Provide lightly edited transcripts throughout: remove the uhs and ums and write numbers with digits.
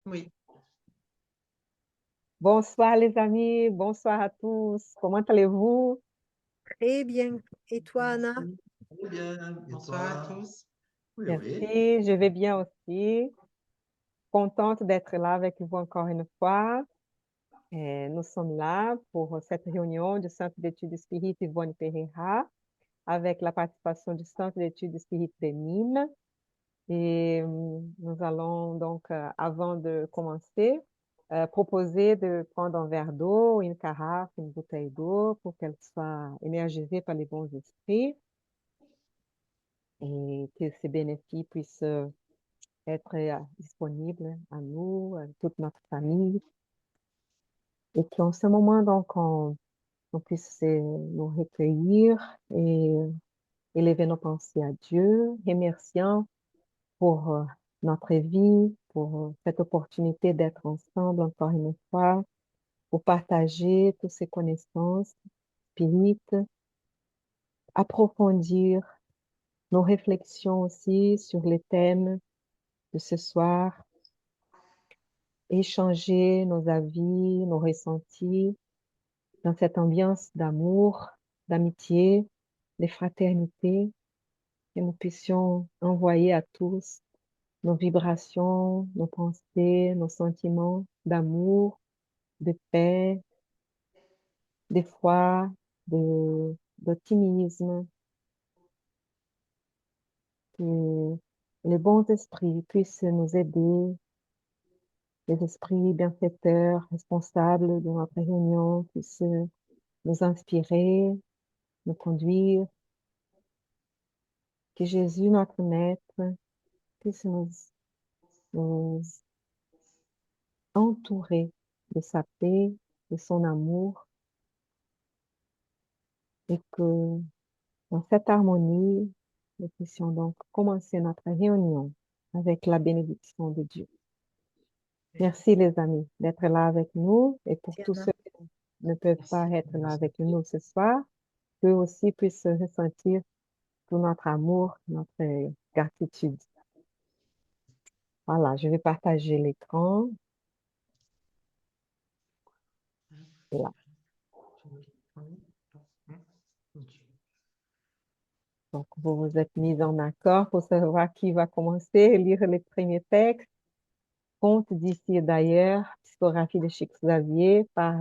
Oui, Bonsoir les amis, bonsoir à tous. Comment allez-vous? Très bien. Et toi, Anna? merci. Très bien. Bonsoir à tous. Oui, oui. Merci, je vais bien aussi. Contente d'être là avec vous encore une fois. Et nous sommes là pour cette réunion du Centre d'études spirites Yvonne Pereira avec la participation du Centre d'études spirites de Nîmes. Et nous allons donc, avant de commencer, proposer de prendre un verre d'eau, une carafe, une bouteille d'eau pour qu'elle soit énergisée par les bons esprits et que ces bénéfices puissent être disponibles à nous, à toute notre famille, et qu'en ce moment, donc, on puisse nous recueillir et élever nos pensées à Dieu, remerciant pour notre vie, pour cette opportunité d'être ensemble encore une fois, pour partager toutes ces connaissances spirites, approfondir nos réflexions aussi sur les thèmes de ce soir, échanger nos avis, nos ressentis dans cette ambiance d'amour, d'amitié, de fraternité, que nous puissions envoyer à tous nos vibrations, nos pensées, nos sentiments d'amour, de paix, d'effroi, d'optimisme, que les bons esprits puissent nous aider, les esprits bienfaiteurs, responsables de notre réunion, puissent nous inspirer, nous conduire, que Jésus, notre Maître, puisse nous entourer de sa paix, de son amour, et que dans cette harmonie, nous puissions donc commencer notre réunion avec la bénédiction de Dieu. Merci les amis d'être là avec nous et pour Merci, tous Anna. ceux qui ne peuvent pas Merci. être là avec nous ce soir, qu'eux aussi puissent ressentir tout notre amour, notre gratitude. Voilà, je vais partager l'écran. Là. Donc, vous vous êtes mis en accord pour savoir qui va commencer, lire les premiers textes. Conte d'ici et d'ailleurs, psychographie de Chic Xavier par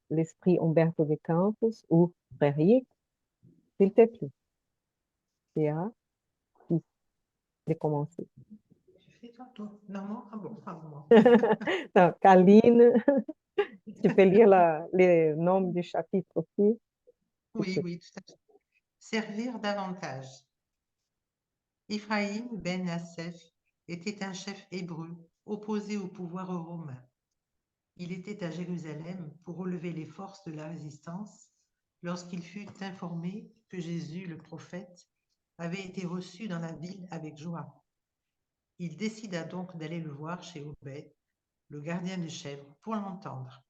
l'esprit Umberto de Campos ou Frédéric, s'il te plaît. Théa, qui vais commencer. Je fais tantôt. Non, non, ah bon, pas moi. Donc, Aline, tu peux lire les noms du chapitre aussi, s'il te Oui, plaît. oui, tout à fait. Servir davantage. Ephraïm ben Assef était un chef hébreu opposé au pouvoir romain. Il était à Jérusalem pour relever les forces de la résistance lorsqu'il fut informé que Jésus, le prophète, avait été reçu dans la ville avec joie. Il décida donc d'aller le voir chez Obed, le gardien des chèvres, pour l'entendre.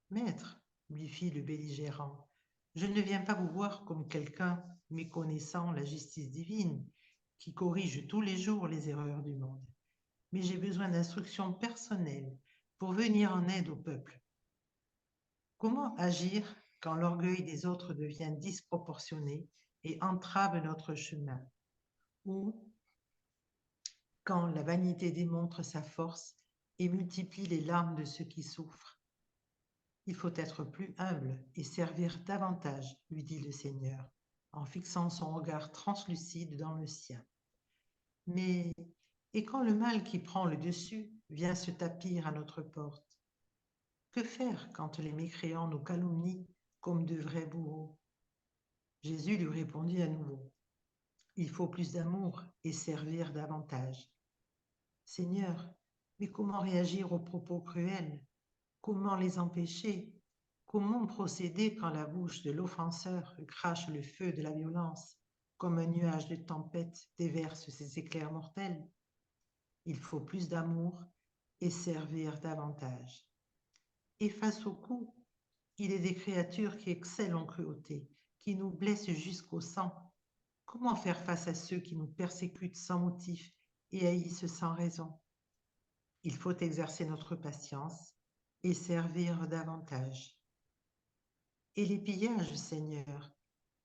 Maître, lui fit le belligérant, je ne viens pas vous voir comme quelqu'un méconnaissant la justice divine, qui corrige tous les jours les erreurs du monde, mais j'ai besoin d'instructions personnelles pour venir en aide au peuple. Comment agir quand l'orgueil des autres devient disproportionné et entrave notre chemin, ou quand la vanité démontre sa force et multiplie les larmes de ceux qui souffrent? Il faut être plus humble et servir davantage, lui dit le Seigneur, en fixant son regard translucide dans le sien. Mais et quand le mal qui prend le dessus vient se tapir à notre porte? Que faire quand les mécréants nous calomnient comme de vrais bourreaux? Jésus lui répondit à nouveau, il faut plus d'amour et servir davantage. Seigneur, mais comment réagir aux propos cruels? Comment les empêcher? Comment procéder quand la bouche de l'offenseur crache le feu de la violence, comme un nuage de tempête déverse ses éclairs mortels? Il faut plus d'amour et servir davantage. Et face au coup, il est des créatures qui excellent en cruauté, qui nous blessent jusqu'au sang. Comment faire face à ceux qui nous persécutent sans motif et haïssent sans raison? Il faut exercer notre patience et servir davantage. Et les pillages, Seigneur,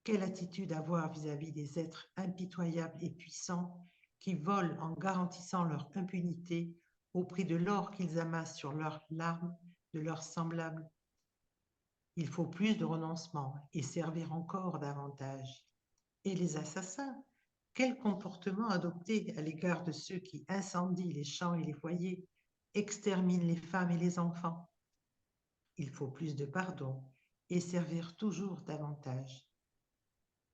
quelle attitude avoir vis-à-vis des êtres impitoyables et puissants qui volent en garantissant leur impunité au prix de l'or qu'ils amassent sur leurs larmes de leurs semblables. Il faut plus de renoncement et servir encore davantage. Et les assassins, quel comportement adopter à l'égard de ceux qui incendient les champs et les foyers, exterminent les femmes et les enfants? Il faut plus de pardon et servir toujours davantage.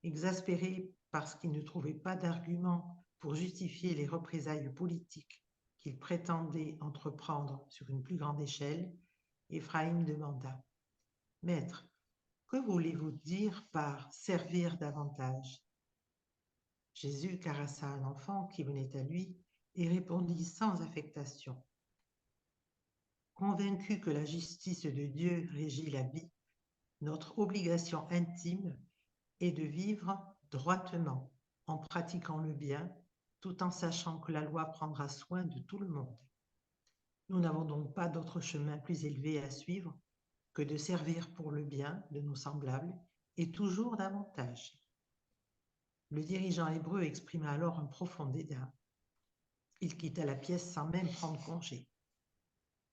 Exaspérés parce qu'ils ne trouvaient pas d'arguments pour justifier les représailles politiques qu'ils prétendaient entreprendre sur une plus grande échelle, Éphraïm demanda: Maître, que voulez-vous dire par servir davantage? Jésus caressa un enfant qui venait à lui et répondit sans affectation: Convaincu que la justice de Dieu régit la vie, notre obligation intime est de vivre droitement, en pratiquant le bien, tout en sachant que la loi prendra soin de tout le monde. Nous n'avons donc pas d'autre chemin plus élevé à suivre que de servir pour le bien de nos semblables et toujours davantage. Le dirigeant hébreu exprima alors un profond dédain. Il quitta la pièce sans même prendre congé.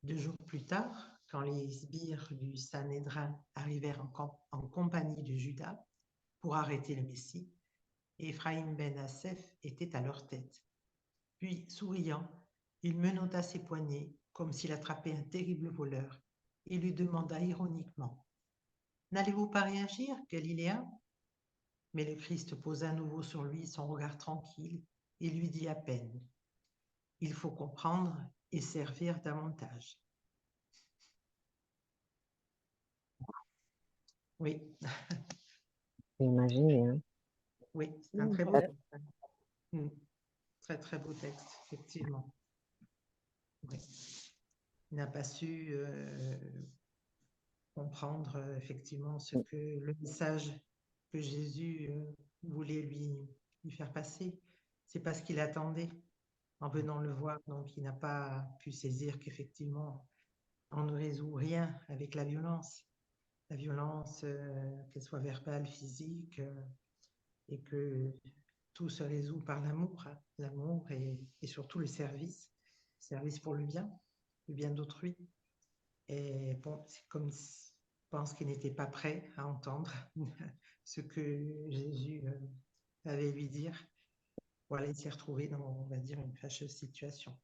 2 jours plus tard, quand les sbires du Sanhédrin arrivèrent en compagnie de Judas pour arrêter le Messie, Éphraïm ben Assef était à leur tête. Puis, souriant, il menotta ses poignets comme s'il attrapait un terrible voleur et lui demanda ironiquement: N'allez-vous pas réagir, Galiléen? Mais le Christ posa à nouveau sur lui son regard tranquille et lui dit à peine: Il faut comprendre et servir davantage. Oui, Imaginez, hein. oui, c'est un très beau texte. Très, très beau texte, effectivement. Oui. Il n'a pas su comprendre effectivement ce que le message que Jésus voulait lui faire passer. C'est pas ce qu'il attendait en venant le voir. Donc, il n'a pas pu saisir qu'effectivement, on ne résout rien avec la violence. La violence, qu'elle soit verbale, physique, et que tout se résout par l'amour, hein. L'amour et surtout le service pour le bien d'autrui. Et bon, c'est comme je pense qu'il n'était pas prêt à entendre ce que Jésus allait lui dire. Voilà, il s'est retrouvé dans, on va dire, une fâcheuse situation.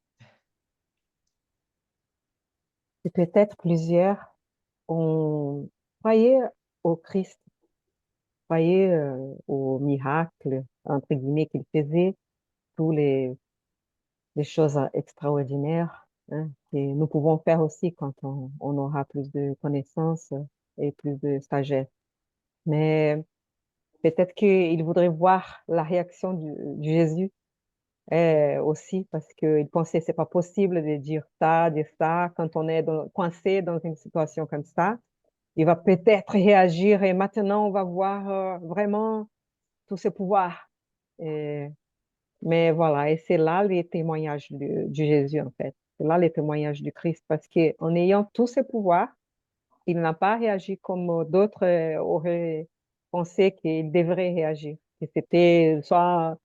Et peut-être plusieurs ont croyé au Christ, croyé aux miracles, entre guillemets, qu'il faisait, tous les choses extraordinaires, hein, que nous pouvons faire aussi quand on aura plus de connaissances et plus de sagesse. Mais peut-être qu'il voudrait voir la réaction du Jésus aussi, parce qu'il pensait que c'est pas possible de dire ça, quand on est coincé dans une situation comme ça. Il va peut-être réagir et maintenant on va voir vraiment tous ses pouvoirs. Et mais voilà, et c'est là les témoignages du Jésus, en fait. C'est là les témoignages du Christ, parce qu'en ayant tous ses pouvoirs, il n'a pas réagi comme d'autres auraient pensé qu'il devrait réagir. Que c'était soit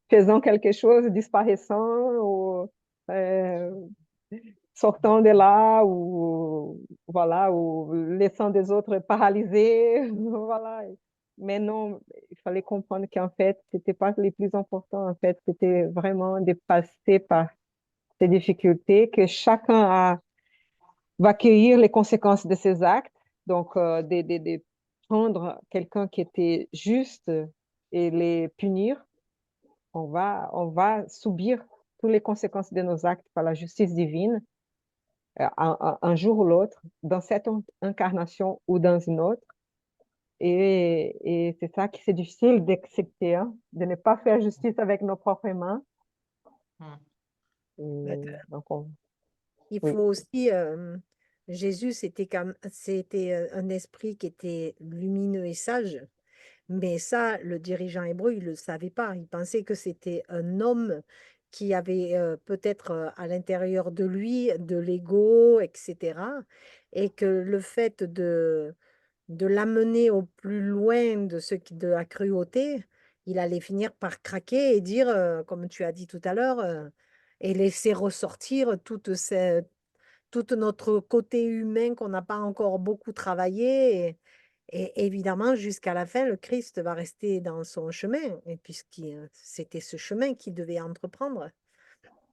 faisant quelque chose, disparaissant, ou euh, sortant de là, ou voilà, ou laissant des autres paralysés, voilà. Mais non, il fallait comprendre qu'en fait, c'était pas les plus importants. En fait, c'était vraiment de passer par ces difficultés, que va accueillir les conséquences de ses actes. Donc, de prendre quelqu'un qui était juste et les punir. On va subir toutes les conséquences de nos actes par la justice divine, un jour ou l'autre, dans cette incarnation ou dans une autre. Et c'est ça qui c'est difficile d'accepter, hein, de ne pas faire justice avec nos propres mains. Hmm. Donc, Il oui. faut aussi, Jésus, c'était un esprit qui était lumineux et sage, mais ça, le dirigeant hébreu, il ne le savait pas. Il pensait que c'était un homme qui avait peut-être à l'intérieur de lui de l'ego, etc. Et que le fait de l'amener au plus loin de la cruauté, il allait finir par craquer et dire, comme tu as dit tout à l'heure, et laisser ressortir tout notre côté humain qu'on n'a pas encore beaucoup travaillé. Et évidemment, jusqu'à la fin, le Christ va rester dans son chemin, et c'était ce chemin qu'il devait entreprendre.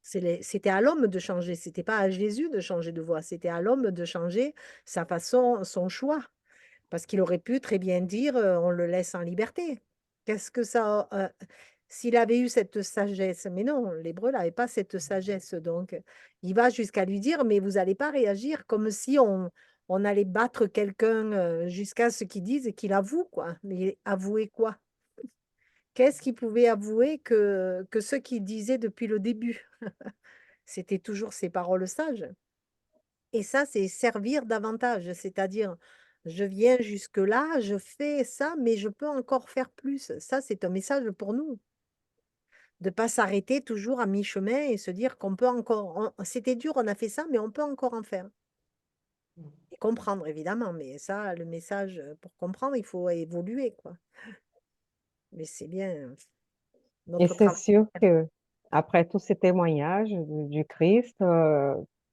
C'était à l'homme de changer, c'était pas à Jésus de changer de voie, c'était à l'homme de changer sa façon, son choix. Parce qu'il aurait pu très bien dire, on le laisse en liberté. Qu'est-ce que ça, s'il avait eu cette sagesse, mais non, l'hébreu n'avait pas cette sagesse, donc il va jusqu'à lui dire, mais vous n'allez pas réagir comme si on allait battre quelqu'un jusqu'à ce qu'il dise qu'il avoue, quoi. Mais avouer quoi? Qu'est-ce qu'il pouvait avouer que ce qu'il disait depuis le début? C'était toujours ses paroles sages. Et ça, c'est servir davantage, c'est-à-dire, je viens jusque-là, je fais ça, mais je peux encore faire plus. Ça, c'est un message pour nous, de pas s'arrêter toujours à mi-chemin et se dire qu'on peut encore, c'était dur, on a fait ça, mais on peut encore en faire. Et comprendre, évidemment, mais ça, le message, pour comprendre, il faut évoluer, quoi. Mais c'est bien Et notre c'est travail. sûr que après tous ces témoignages du Christ,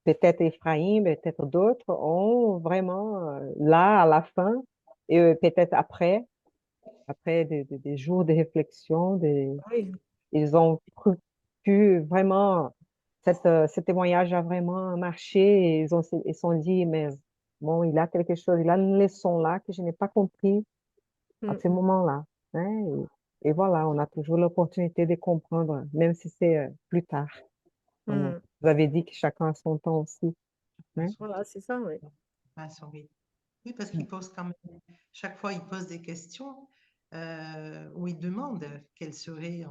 peut-être Ephraim, peut-être d'autres, ont vraiment, là, à la fin, et peut-être après des jours de réflexion, Oui. ils ont pu vraiment, ce témoignage a vraiment marché et ils se sont dit, mais bon, il a quelque chose, il a une leçon là que je n'ai pas compris à Mm, ce moment-là, hein. Et voilà, on a toujours l'opportunité de comprendre, même si c'est plus tard. Comme mm. vous avez dit que chacun a son temps aussi, hein. Voilà, c'est ça, oui. Vincent, oui. Oui, parce qu'il pose quand même, chaque fois, il pose des questions où il demande quel serait,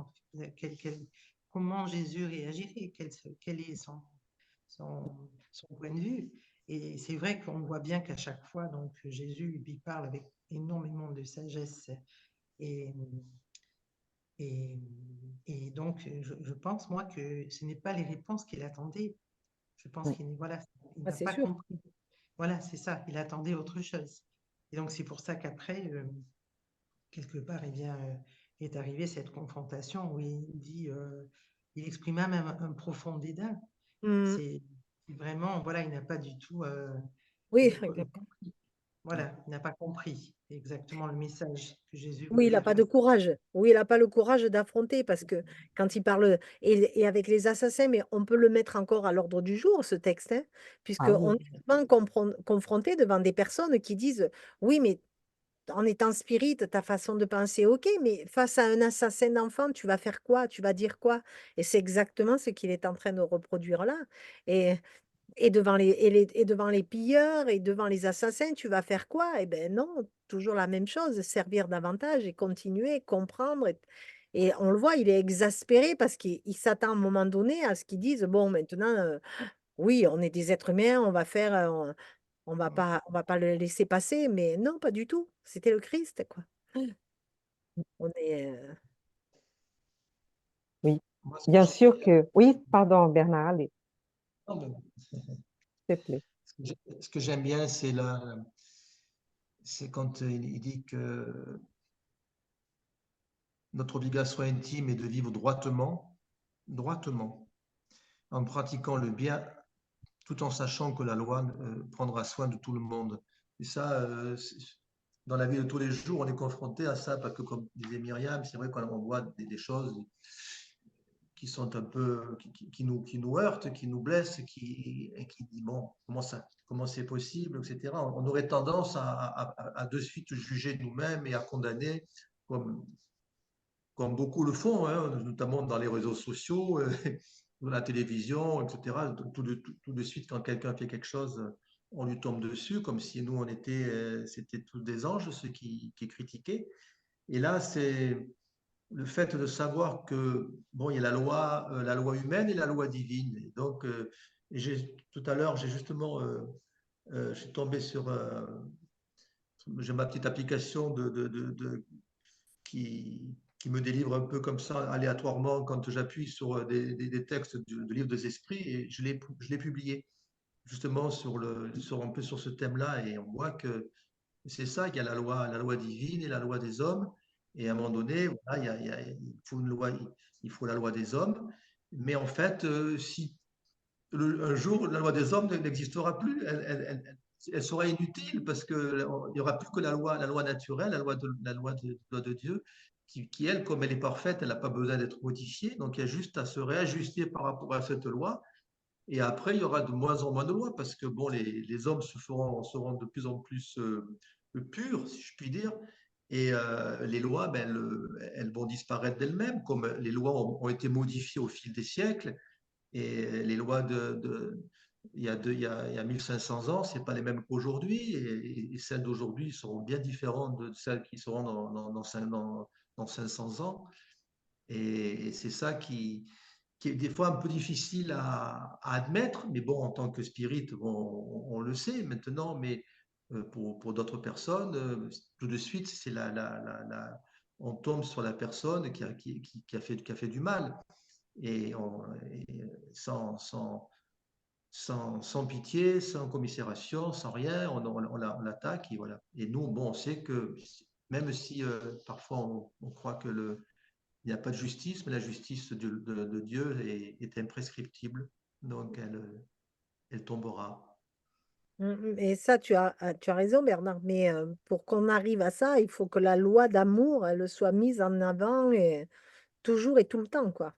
comment Jésus réagirait, quel est son point de vue. Et c'est vrai qu'on voit bien qu'à chaque fois, donc, Jésus lui parle avec énormément de sagesse. Et, et, et donc, je pense, moi, que ce n'est pas les réponses qu'il attendait. Je pense Oui. qu'il voilà, il Ah, n'a c'est pas sûr. compris. Voilà, c'est ça. Il attendait autre chose. Et donc, c'est pour ça qu'après, quelque part, eh bien, est arrivée cette confrontation où il dit, il exprima même un profond dédain. Mm. C'est vraiment, voilà, il n'a pas du tout Oui, compris. Voilà, il n'a pas compris exactement le message que Jésus oui, voulait il n'a faire pas de passer. courage. Oui, il n'a pas le courage d'affronter parce que quand il parle, et avec les assassins, mais on peut le mettre encore à l'ordre du jour, ce texte, hein, Ah puisqu'on oui, est souvent confronté devant des personnes qui disent, oui, mais en étant spirit, ta façon de penser, ok, mais face à un assassin d'enfant, tu vas faire quoi? Tu vas dire quoi? Et c'est exactement ce qu'il est en train de reproduire là. Et et devant les pilleurs et devant les assassins, tu vas faire quoi? Eh ben non, toujours la même chose, servir davantage et continuer, comprendre. Et on le voit, il est exaspéré parce qu'il s'attend à un moment donné à ce qu'ils disent, bon, maintenant, oui, on est des êtres humains, on va faire, on va pas le laisser passer, mais non, pas du tout. C'était le Christ, quoi. On est, oui. Moi, ce que Bien j'ai- sûr que, oui, pardon, Bernard, allez, non, mais s'il te plaît. ce que j'aime bien, c'est quand il dit que notre obligation intime est de vivre droitement, en pratiquant le bien, tout en sachant que la loi prendra soin de tout le monde. Et ça, dans la vie de tous les jours, on est confronté à ça, parce que comme disait Myriam, c'est vrai qu'on voit des choses qui sont un peu, qui nous heurtent, qui nous blessent, et qui dit, bon, comment c'est possible, etc. On aurait tendance à de suite juger nous-mêmes et à condamner, comme, comme beaucoup le font, hein, notamment dans les réseaux sociaux, dans la télévision, etc. Tout de suite, quand quelqu'un fait quelque chose, on lui tombe dessus, comme si nous, c'était tous des anges, ceux qui critiquaient. Et là, c'est le fait de savoir que bon, il y a la loi humaine et la loi divine. Et donc, tout à l'heure, j'ai justement, je suis tombé sur, j'ai ma petite application qui qui me délivre un peu comme ça, aléatoirement, quand j'appuie sur des textes de livres des esprits, et je l'ai publié justement un peu sur ce thème-là, et on voit que c'est ça, qu'il y a la loi divine et la loi des hommes, et à un moment donné, voilà, il faut une loi, il faut la loi des hommes, mais en fait, si un jour la loi des hommes n'existera plus, elle sera inutile parce qu'il n'y aura plus que la loi naturelle, loi de Dieu, qui, elle, comme elle est parfaite, elle n'a pas besoin d'être modifiée, donc il y a juste à se réajuster par rapport à cette loi. Et après, il y aura de moins en moins de lois parce que bon, les hommes seront de plus en plus purs, si je puis dire. Et les lois, ben, elles vont disparaître d'elles-mêmes, comme les lois ont été modifiées au fil des siècles. Et les lois il y a 1500 ans, ce n'est pas les mêmes qu'aujourd'hui. Et celles d'aujourd'hui seront bien différentes de celles qui seront dans 500 ans. Et c'est ça qui est des fois un peu difficile à admettre, mais bon, en tant que spirit, on le sait maintenant, mais pour d'autres personnes, tout de suite, on tombe sur la personne qui a fait du mal, et sans pitié, sans commisération, sans rien, on l'attaque, et voilà. Et nous, bon, on sait que même si parfois on croit que il n'y a pas de justice, mais la justice de Dieu est imprescriptible, donc elle tombera. Et ça, tu as raison, Bernard, mais pour qu'on arrive à ça, il faut que la loi d'amour, elle soit mise en avant et toujours et tout le temps, quoi.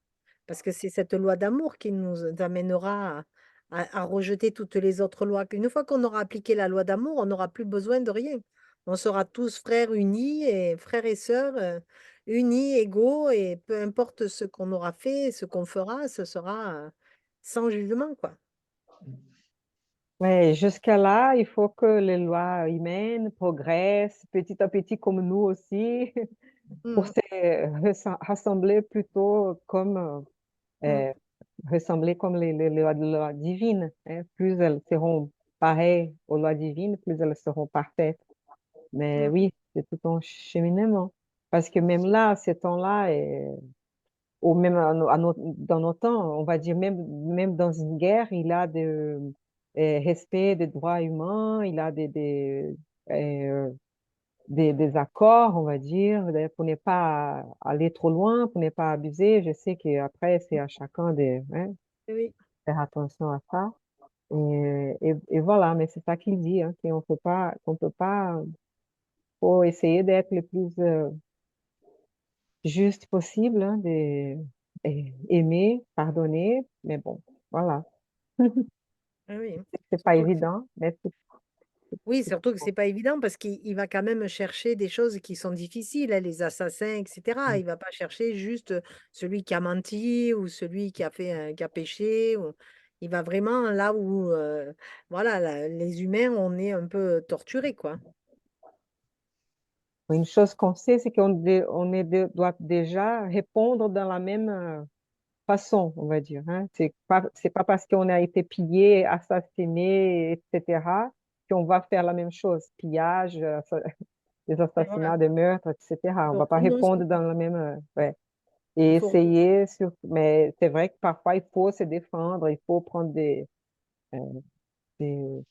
Parce que c'est cette loi d'amour qui nous amènera à rejeter toutes les autres lois. Une fois qu'on aura appliqué la loi d'amour, on n'aura plus besoin de rien. On sera tous frères unis et frères et sœurs unis, égaux, et peu importe ce qu'on aura fait, ce qu'on fera, ce sera sans jugement, quoi. Ouais, jusqu'à là, il faut que les lois humaines progressent petit à petit comme nous aussi, pour Mm, se rassembler plutôt comme mm, euh, ressembler comme les lois divines, hein. Plus elles seront pareilles aux lois divines, plus elles seront parfaites. Mais mm. oui, c'est tout un cheminement. Parce que même là, ces temps-là, ou même dans nos temps, on va dire même dans une guerre, il y a de respect des droits humains, il y a euh, des accords, on va dire, pour ne pas aller trop loin, pour ne pas abuser. Je sais qu'après, c'est à chacun de Oui. faire attention à ça. Et voilà, mais c'est ça qu'il dit, hein, qu'on peut pas, faut essayer d'être le plus juste possible, hein, aimer, pardonner, mais bon, voilà. Ah oui. C'est pas Surtout que évident, mais oui, surtout que c'est pas évident parce qu'il va quand même chercher des choses qui sont difficiles, hein, les assassins, etc. Il va pas chercher juste celui qui a menti ou celui qui a fait qui a péché. Il va vraiment là où voilà, les humains, on est un peu torturés, quoi. une chose qu'on sait, c'est doit déjà répondre dans la même façon, on va dire, hein. C'est pas parce qu'on a été pillé, assassiné, etc., qu'on va faire la même chose, pillage, des Et voilà. assassinats, des meurtres, etc. On va Donc, pas non, répondre dans la même, ouais. Et il faut. essayer, mais c'est vrai que parfois il faut se défendre, il faut prendre euh, des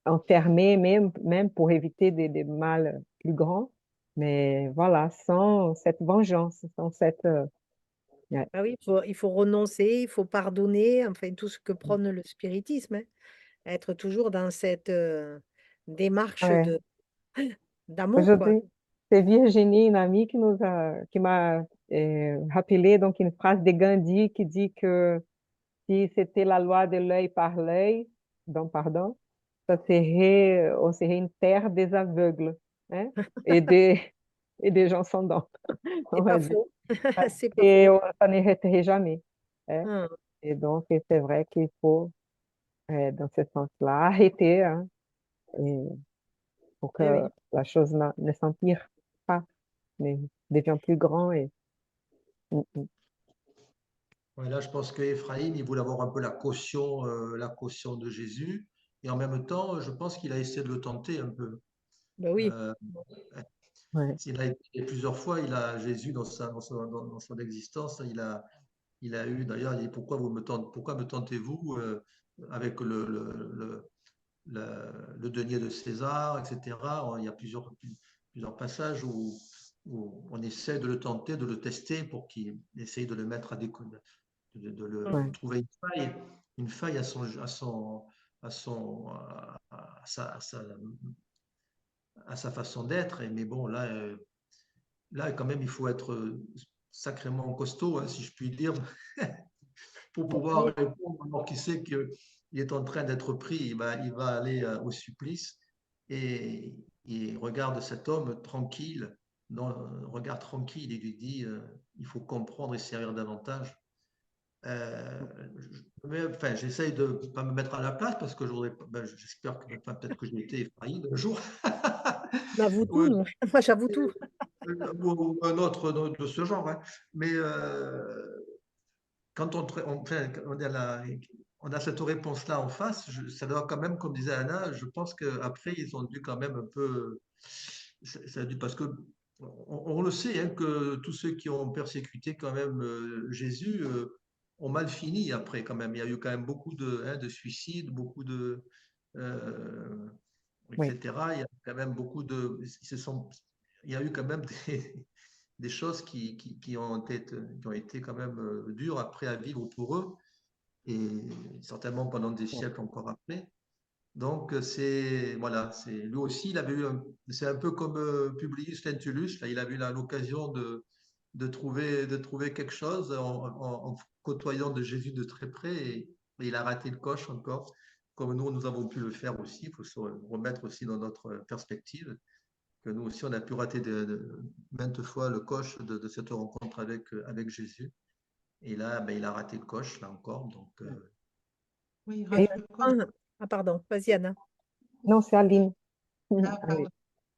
enfermer même pour éviter des mal plus grands. Mais voilà, sans cette vengeance, sans cette... ouais. Ah oui, il faut renoncer, il faut pardonner, enfin tout ce que prône le spiritisme, hein. Être toujours dans cette démarche Ouais. d'amour, quoi. Aujourd'hui, c'est Virginie, une amie, qui m'a rappelé donc une phrase de Gandhi qui dit que si c'était la loi de l'œil par l'œil, donc pardon, on serait une terre des aveugles, hein, et des gens sans dents, on C'est va pas dire. faux. C'est pas Et faux. ça n'arrêterait jamais, hein. Hum, Et donc, c'est vrai qu'il faut, dans ce sens-là, arrêter, hein, et pour que eh oui. la chose ne s'empire pas, mais devient plus grand. Mm, mm. Ouais, là, je pense qu'Éphraïm, il voulait avoir un peu la caution de Jésus, et en même temps, je pense qu'il a essayé de le tenter un peu. Ben oui. Euh, Ouais. Il a été plusieurs fois, Jésus, dans son existence, il a eu, d'ailleurs, il dit, pourquoi me tentez-vous avec le denier de César, etc. Il y a plusieurs passages où on essaie de le tenter, de le tester pour qu'il essaye de le mettre Ouais. trouver une faille à sa façon d'être. Mais bon, là, quand même, il faut être sacrément costaud, hein, si je puis dire, pour pouvoir Oui, répondre alors qu'il sait qu'il est en train d'être pris. Il va aller au supplice et il regarde cet homme tranquille, dans un regard tranquille, et lui dit il faut comprendre et servir davantage. Enfin, j'essaye de ne pas me mettre à la place parce que j'espère que peut-être que j'ai été effrayé un jour. on avoue ou, tout, nous. Moi, j'avoue tout. ou un autre de ce genre. Hein. Mais quand on a cette réponse-là en face, ça doit quand même, comme disait Anna, je pense qu'après, ils ont dû quand même un peu. Ça a dû, parce que on le sait, hein, que tous ceux qui ont persécuté quand même Jésus ont mal fini après quand même. Il y a eu quand même beaucoup de suicides, beaucoup euh, Oui. etc. Il y a quand même beaucoup de. Il y a eu quand même des choses qui ont été quand même dures après à vivre pour eux, et certainement pendant des siècles encore après. Donc, voilà, lui aussi, c'est un peu comme Publius Lentulus, là, il a eu l'occasion de trouver quelque chose en côtoyant de Jésus de très près, et il a raté le coche encore, comme nous avons pu le faire aussi. Il faut se remettre aussi dans notre perspective, que nous aussi, on a pu rater maintes fois le coche de cette rencontre avec Jésus. Et là, il a raté le coche, là encore. Donc, Oui, Et rate le coche. Ah, pardon, vas-y, Anna. non, c'est Aline. Ah, Allez. pardon,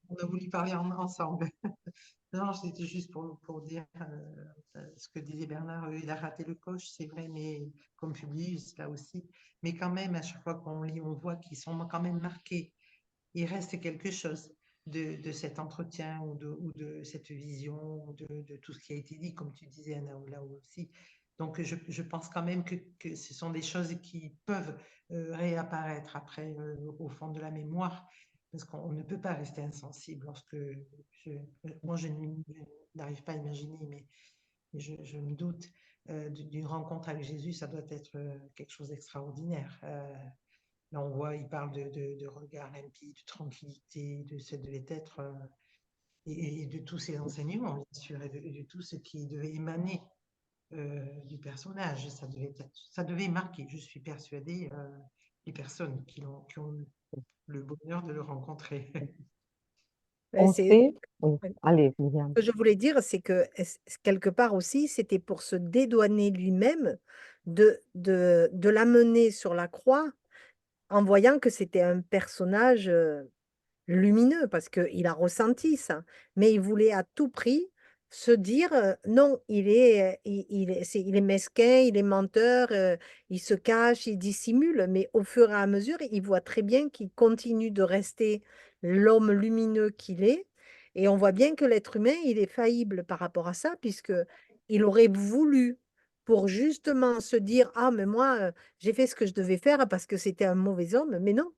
on a voulu parler ensemble. Non, c'était juste pour dire ce que disait Bernard. Il a raté le coche, c'est vrai, mais comme Publius, là aussi. Mais quand même, à chaque fois qu'on lit, on voit qu'ils sont quand même marqués. Il reste quelque chose de cet entretien ou de cette vision, de tout ce qui a été dit, comme tu disais, Anna, là aussi. Donc, je pense quand même que ce sont des choses qui peuvent réapparaître après au fond de la mémoire, parce qu'on ne peut pas rester insensible lorsque moi, je n'arrive pas à imaginer, mais je me doute d'une rencontre avec Jésus, ça doit être quelque chose d'extraordinaire. Là, on voit, il parle de regard limpide, de tranquillité, ça devait être, et de tous ces enseignements, bien sûr, et de tout ce qui devait émaner du personnage. Ça devait marquer, je suis persuadée, les personnes qui ont eu le bonheur de le rencontrer. Ouais, On c'est sait, oui, ouais. allez, Viviane. Ce que je voulais dire, c'est que quelque part aussi, c'était pour se dédouaner lui-même de l'amener sur la croix en voyant que c'était un personnage lumineux, parce qu'il a ressenti ça. Mais il voulait à tout prix se dire, non, il est mesquin, il est menteur, il se cache, il dissimule, mais au fur et à mesure, il voit très bien qu'il continue de rester l'homme lumineux qu'il est. Et on voit bien que l'être humain, il est faillible par rapport à ça, puisque il aurait voulu, pour justement se dire, ah, mais moi, j'ai fait ce que je devais faire parce que c'était un mauvais homme, mais non.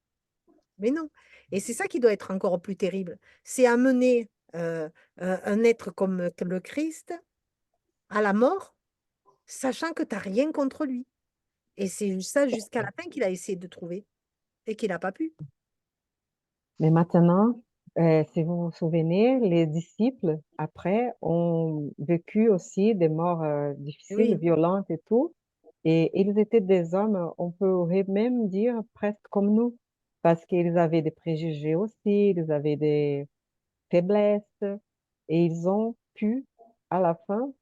Mais non. Et c'est ça qui doit être encore plus terrible. C'est amener un être comme le Christ à la mort, sachant que tu n'as rien contre lui. Et c'est ça jusqu'à la fin qu'il a essayé de trouver et qu'il n'a pas pu. Mais maintenant, si vous vous souvenez, les disciples, après, ont vécu aussi des morts Et difficiles, oui, violentes et tout. Et ils étaient des hommes, on pourrait même dire presque comme nous, parce qu'ils avaient des préjugés aussi, ils avaient des faiblesses, et ils ont pu, à la fin,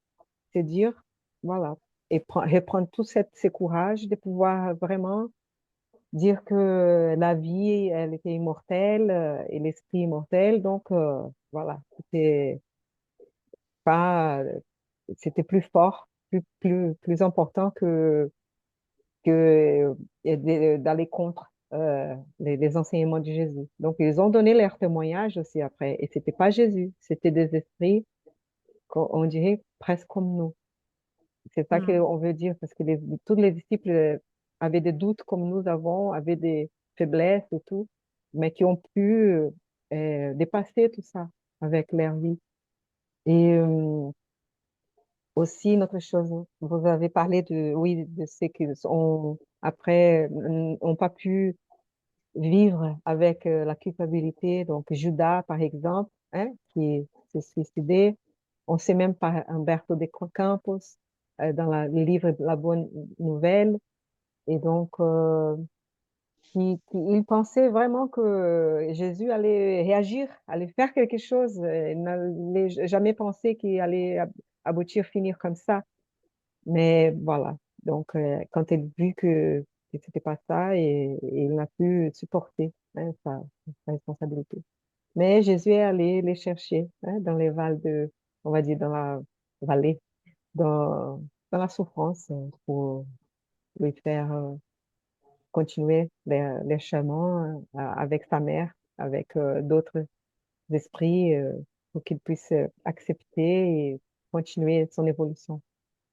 se dire, voilà, et reprendre tout ce courage de pouvoir vraiment dire que la vie, elle était immortelle et l'esprit immortel. Donc, voilà, pas, c'était plus fort, plus important que d'aller contre les enseignements de Jésus. Donc, ils ont donné leur témoignage aussi après. Et c'était pas Jésus, c'était des esprits, on dirait presque comme nous. C'est ça Mm. qu'on veut dire, parce que tous les disciples avaient des doutes comme nous avons, avaient des faiblesses et tout, mais qui ont pu dépasser tout ça avec leur vie. Et aussi, une autre chose, vous avez parlé de, oui, de ceux qui ont, après, n'ont pas pu vivre avec la culpabilité. Donc, Judas, par exemple, hein, qui s'est suicidé. On sait même par Humberto de Campos, dans le livre de la Bonne Nouvelle. Et donc, il pensait vraiment que Jésus allait réagir, allait faire quelque chose. Il n'allait jamais pensé qu'il allait aboutir, finir comme ça. Mais voilà. Donc, quand il a vu que c'était pas ça, et il n'a pu supporter hein, sa responsabilité. Mais Jésus est allé les chercher hein, dans les vals on va dire, dans la vallée, dans la souffrance, pour lui faire continuer les chemins avec sa mère, avec d'autres esprits, pour qu'il puisse accepter et continuer son évolution.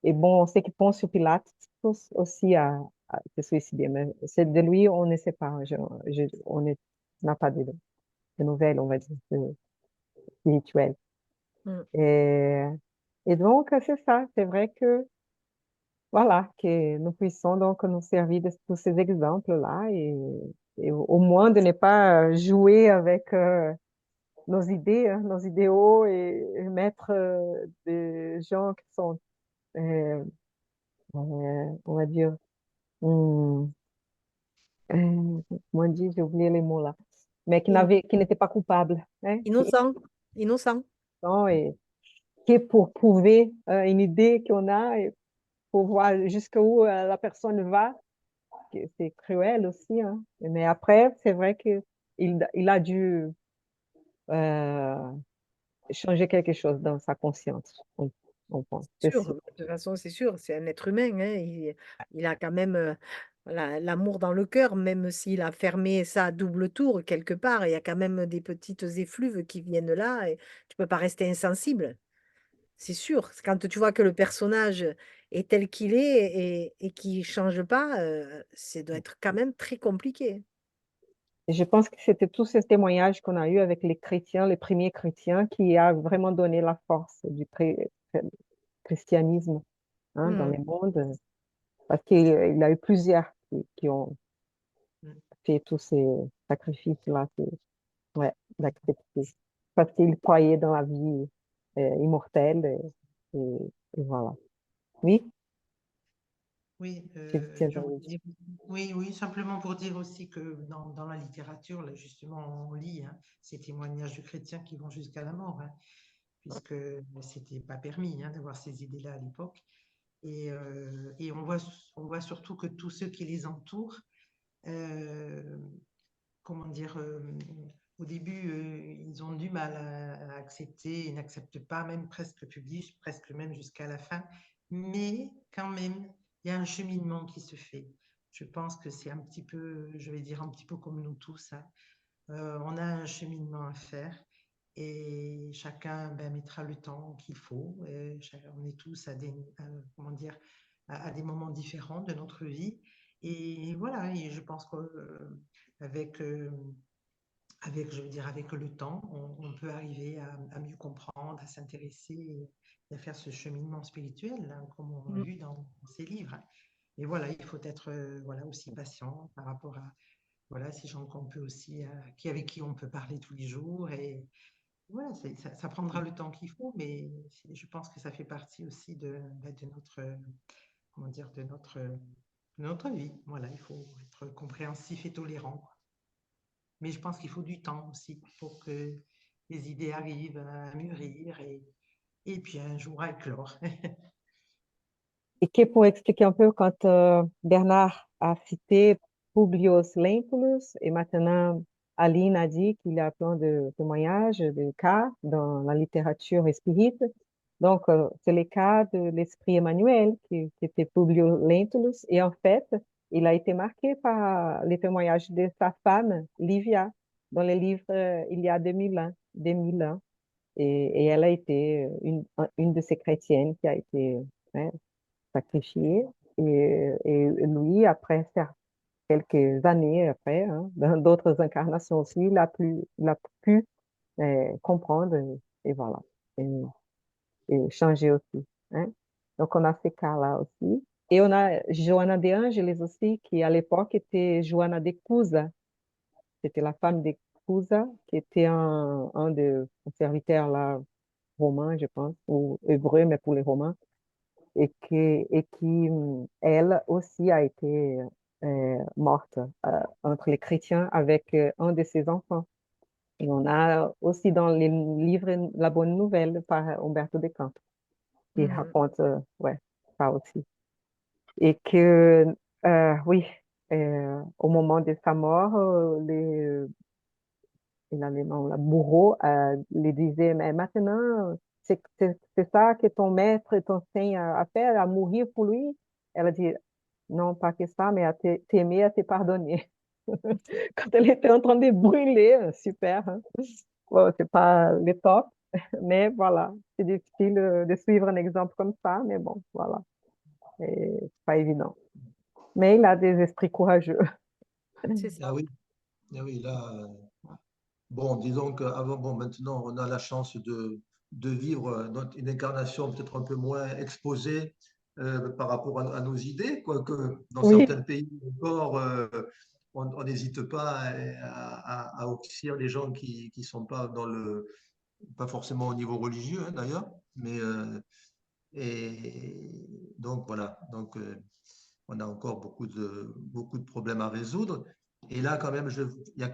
Et bon, on sait que Ponce Pilate aussi a se suicidé, mais c'est de lui, on ne sait pas. On n'a pas de nouvelles, on va dire, spirituelles. Mm. Et donc, c'est ça, c'est vrai que, voilà, que nous puissions donc nous servir de tous ces exemples-là et au moins de ne pas jouer avec nos idées, hein, nos idéaux et mettre des gens qui sont, on va dire, hum, comment dire, j'ai oublié les mots là, mais In- qui n'étaient pas coupables, hein, Innocent, innocent. et qui pour prouver une idée qu'on a et pour voir jusqu'où la personne va. C'est cruel aussi, hein. Mais après, c'est vrai que il a dû euh, changer quelque chose dans sa conscience, on pense. C'est Sûr, sûr. de toute façon, c'est sûr, c'est un être humain, hein, il a quand même voilà, l'amour dans le cœur, même s'il a fermé ça à double tour quelque part, il y a quand même des petites effluves qui viennent là et tu peux pas rester insensible, c'est sûr. Quand tu vois que le personnage est tel qu'il est et qu'il change pas, ça doit être quand même très compliqué. Et je pense que c'était tous ces témoignages qu'on a eus avec les chrétiens, les premiers chrétiens, qui a vraiment donné la force du christianisme hein, dans Hmm. les mondes, parce qu'il a eu plusieurs qui ont fait tous ces sacrifices-là, ouais, d'accepter. Parce qu'il croyait dans la vie immortelle, et voilà. Oui, Oui, tiens, je voulais dire, oui, oui, simplement pour dire aussi que dans la littérature, là, justement, on lit hein, ces témoignages de chrétiens qui vont jusqu'à la mort, hein, puisque c'était pas permis hein, d'avoir ces idées-là à l'époque. Et on voit surtout que tous ceux qui les entourent, euh, comment dire, au début, ils ont du mal à accepter, ils n'acceptent pas, même presque public, presque même jusqu'à la fin. Mais quand même, il y a un cheminement qui se fait. Je pense que c'est un petit peu, je vais dire un petit peu comme nous tous, hein. On a un cheminement à faire et chacun ben, mettra le temps qu'il faut. On est tous comment dire, à des moments différents de notre vie. Et voilà, et je pense qu'avec je veux dire, avec le temps, on peut arriver à mieux comprendre, à s'intéresser et à faire ce cheminement spirituel, hein, comme on l'a Hmm. lu dans ces livres. Et voilà, il faut être voilà, aussi patient par rapport à voilà, ces gens qu'on peut aussi, avec qui on peut parler tous les jours. Et voilà, ça prendra le temps qu'il faut, mais je pense que ça fait partie aussi de notre, comment dire, de notre vie. Voilà, il faut être compréhensif et tolérant. Mais je pense qu'il faut du temps aussi pour que les idées arrivent à mûrir et puis un jour à éclore. et qui pour expliquer un peu quand Bernard a cité Publius Lentulus et maintenant Aline a dit qu'il y a plein de témoignages, de cas dans la littérature spirit. Donc, c'est le cas de l'esprit Emmanuel qui était Publius Lentulus. Et en fait, il a été marqué par les témoignages de sa femme, Livia, dans les livres il y a 2000 ans. Et elle a été une de ces chrétiennes qui a été hein, sacrifiée. Et lui, après quelques années après, hein, dans d'autres incarnations aussi, il a pu comprendre et voilà, et, et changer aussi. Hein. Donc, on a ces cas-là aussi. Et on a Joana de Angelis aussi, qui à l'époque était Joana de Cusa. C'était la femme de Cusa, qui était un des serviteurs là, romains, je pense, ou hébreux, mais pour les Romains, et qui elle aussi a été morte entre les chrétiens avec un de ses enfants. Et on a aussi dans les livres La Bonne Nouvelle par Umberto de Campos, qui raconte ouais, ça aussi. Et que, oui, au moment de sa mort, finalement, le bourreau lui disait, mais maintenant, c'est ça que ton maître t'enseigne à faire, à mourir pour lui. Elle a dit, non, pas que ça, mais à t'aimer, à te pardonner. Quand elle était en train de brûler, super. Hein? Bon, c'est pas le top, mais voilà, c'est difficile de suivre un exemple comme ça, mais bon, voilà, c'est pas évident. Mais il a des esprits courageux. C'est ça. Ah oui, ah oui, là, bon, disons qu'avant, bon, maintenant, on a la chance de vivre une incarnation peut-être un peu moins exposée par rapport à nos idées, quoique dans Oui, certains pays encore, on n'hésite pas à oxyre les gens qui ne sont pas pas forcément au niveau religieux hein, d'ailleurs, mais et donc voilà, donc on a encore beaucoup de problèmes à résoudre. Et là, quand même, il y a,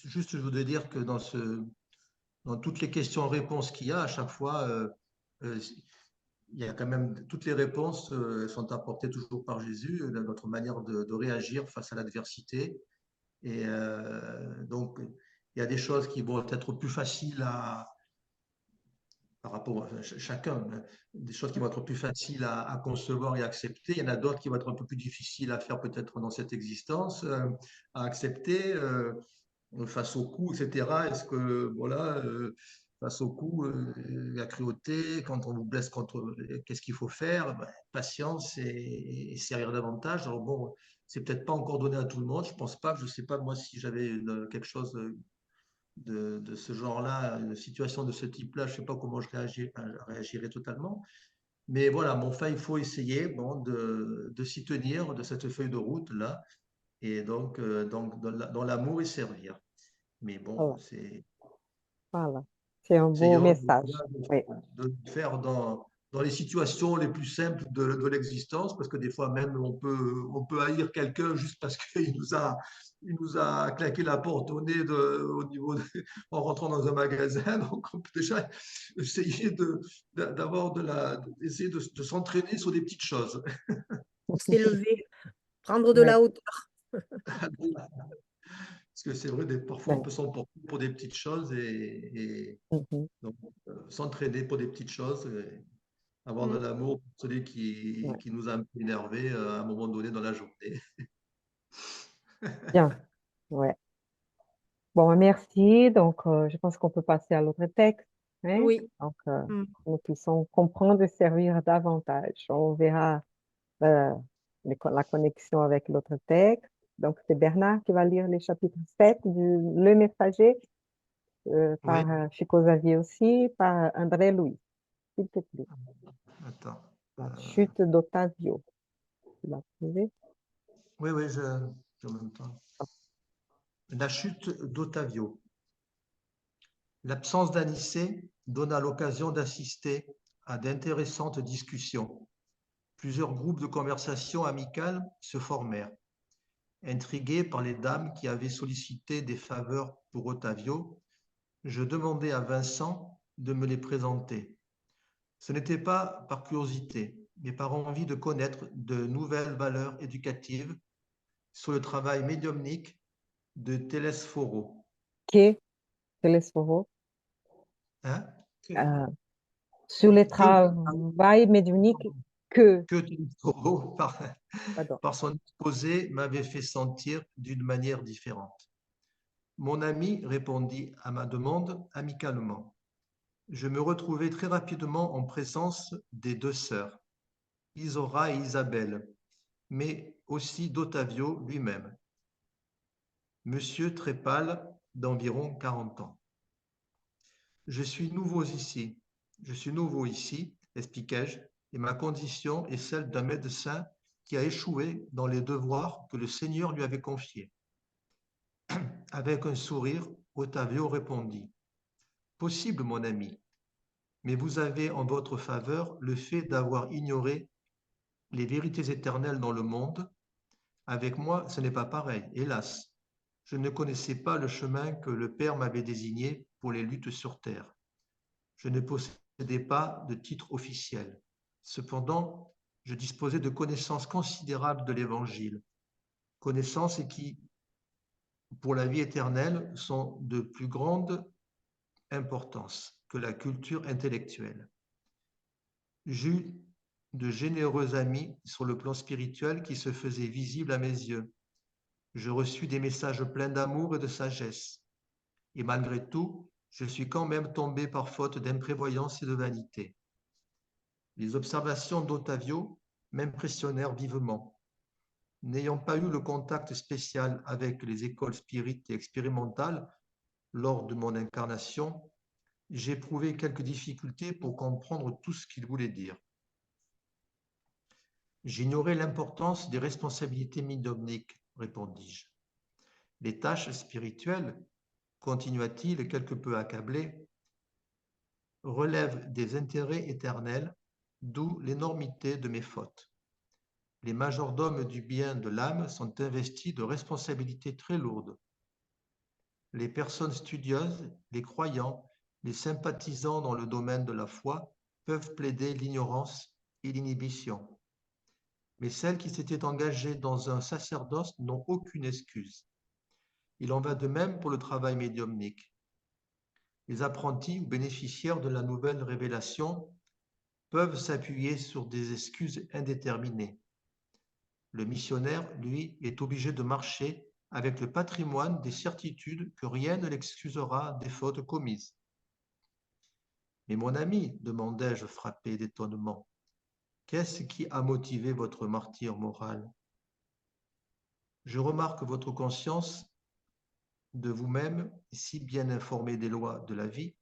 juste, je voudrais dire que dans toutes les questions-réponses qu'il y a, à chaque fois, euh, il y a quand même toutes les réponses sont apportées toujours par Jésus, notre manière de réagir face à l'adversité. Et donc, il y a des choses qui vont être plus faciles par rapport à chacun, hein, des choses qui vont être plus faciles à concevoir et à accepter. Il y en a d'autres qui vont être un peu plus difficiles à faire peut-être dans cette existence, à accepter. Face au coup, etc. Est-ce que, voilà, face au coup, la cruauté, quand on vous blesse, qu'est-ce qu'il faut faire? Ben, patience et servir davantage. Alors bon, c'est peut-être pas encore donné à tout le monde. Je pense pas, je sais pas moi si j'avais quelque chose de ce genre-là, une situation de ce type-là, je sais pas comment je réagirais totalement. Mais voilà, mon enfin, il faut essayer bon, de s'y tenir, de cette feuille de route là, et donc dans l'amour et servir. Mais bon, voilà, voilà. C'est un beau essayons message. Oui, de le faire dans les situations les plus simples de l'existence, parce que des fois même on peut haïr quelqu'un juste parce il nous a claqué la porte au nez en rentrant dans un magasin. Donc on peut déjà essayer essayer de s'entraîner sur des petites choses. S'élever, prendre de oui. la hauteur. Parce que c'est vrai, parfois on Oui. peut s'emporter pour des petites choses et Mhm. donc s'entraîner pour des petites choses. Et avoir de Mm. l'amour pour celui Ouais. qui nous a un peu énervés à un moment donné dans la journée. Bien, ouais. Bon, merci. Donc, je pense qu'on peut passer à l'autre texte. Hein? Oui. Donc, Mm. nous puissions comprendre et servir davantage. On verra euh, la connexion avec l'autre texte. Donc, c'est Bernard qui va lire le chapitre 7 du Le Messager, Oui, par Chico Xavier aussi, par André Louis, s'il te plaît. attends. La chute d'Ottavio. Tu l'as trouvé? Oui, oui, en même temps. La chute d'Ottavio. L'absence d'Anicet donna l'occasion d'assister à d'intéressantes discussions. Plusieurs groupes de conversation amicales se formèrent. Intrigué par les dames qui avaient sollicité des faveurs pour Ottavio, je demandai à Vincent de me les présenter. Ce n'était pas par curiosité, mais par envie de connaître de nouvelles valeurs éducatives sur le travail médiumnique de Telesforo. Que Telesforo, Hein? sur le Que- travail médiumnique. que, que Toro, pardon. par son exposé, m'avait fait sentir d'une manière différente. Mon ami répondit à ma demande amicalement. Je me retrouvai très rapidement en présence des deux sœurs, Isaura et Isabelle, mais aussi d'Ottavio lui-même, monsieur très pâle d'environ 40 ans. Je suis nouveau ici, expliquai-je, et ma condition est celle d'un médecin qui a échoué dans les devoirs que le Seigneur lui avait confiés. Avec un sourire, Ottavio répondit, « Possible, mon ami, mais vous avez en votre faveur le fait d'avoir ignoré les vérités éternelles dans le monde. Avec moi, ce n'est pas pareil, hélas. Je ne connaissais pas le chemin que le Père m'avait désigné pour les luttes sur terre. Je ne possédais pas de titre officiel. Cependant, je disposais de connaissances considérables de l'Évangile, connaissances qui, pour la vie éternelle, sont de plus grande importance que la culture intellectuelle. J'eus de généreux amis sur le plan spirituel qui se faisaient visibles à mes yeux. Je reçus des messages pleins d'amour et de sagesse. Et malgré tout, je suis quand même tombé par faute d'imprévoyance et de vanité. Les observations d'Ottavio m'impressionnèrent vivement. N'ayant pas eu le contact spécial avec les écoles spirites et expérimentales lors de mon incarnation, j'éprouvais quelques difficultés pour comprendre tout ce qu'il voulait dire. J'ignorais l'importance des responsabilités médiumniques, répondis-je. Les tâches spirituelles, continua-t-il quelque peu accablé, relèvent des intérêts éternels, d'où l'énormité de mes fautes. Les majordomes du bien de l'âme sont investis de responsabilités très lourdes. Les personnes studieuses, les croyants, les sympathisants dans le domaine de la foi peuvent plaider l'ignorance et l'inhibition. Mais celles qui s'étaient engagées dans un sacerdoce n'ont aucune excuse. Il en va de même pour le travail médiumnique. Les apprentis ou bénéficiaires de la nouvelle révélation peuvent s'appuyer sur des excuses indéterminées. Le missionnaire, lui, est obligé de marcher avec le patrimoine des certitudes que rien ne l'excusera des fautes commises. Mais mon ami, demandai-je frappé d'étonnement, qu'est-ce qui a motivé votre martyre moral? Je remarque votre conscience de vous-même si bien informée des lois de la vie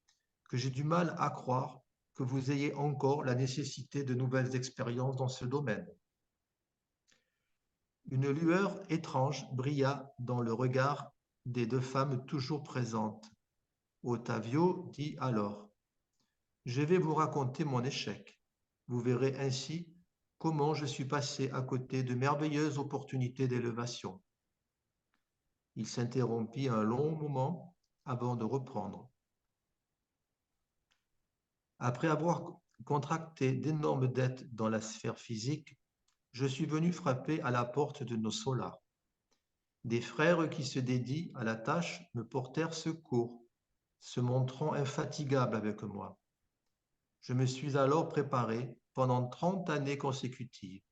que j'ai du mal à croire que vous ayez encore la nécessité de nouvelles expériences dans ce domaine. Une lueur étrange brilla dans le regard des deux femmes toujours présentes. Ottavio dit alors, « Je vais vous raconter mon échec. Vous verrez ainsi comment je suis passé à côté de merveilleuses opportunités d'élévation. » Il s'interrompit un long moment avant de reprendre. Après avoir contracté d'énormes dettes dans la sphère physique, je suis venu frapper à la porte de nos solas. Des frères qui se dédient à la tâche me portèrent secours, se montrant infatigables avec moi. Je me suis alors préparé pendant 30 années consécutives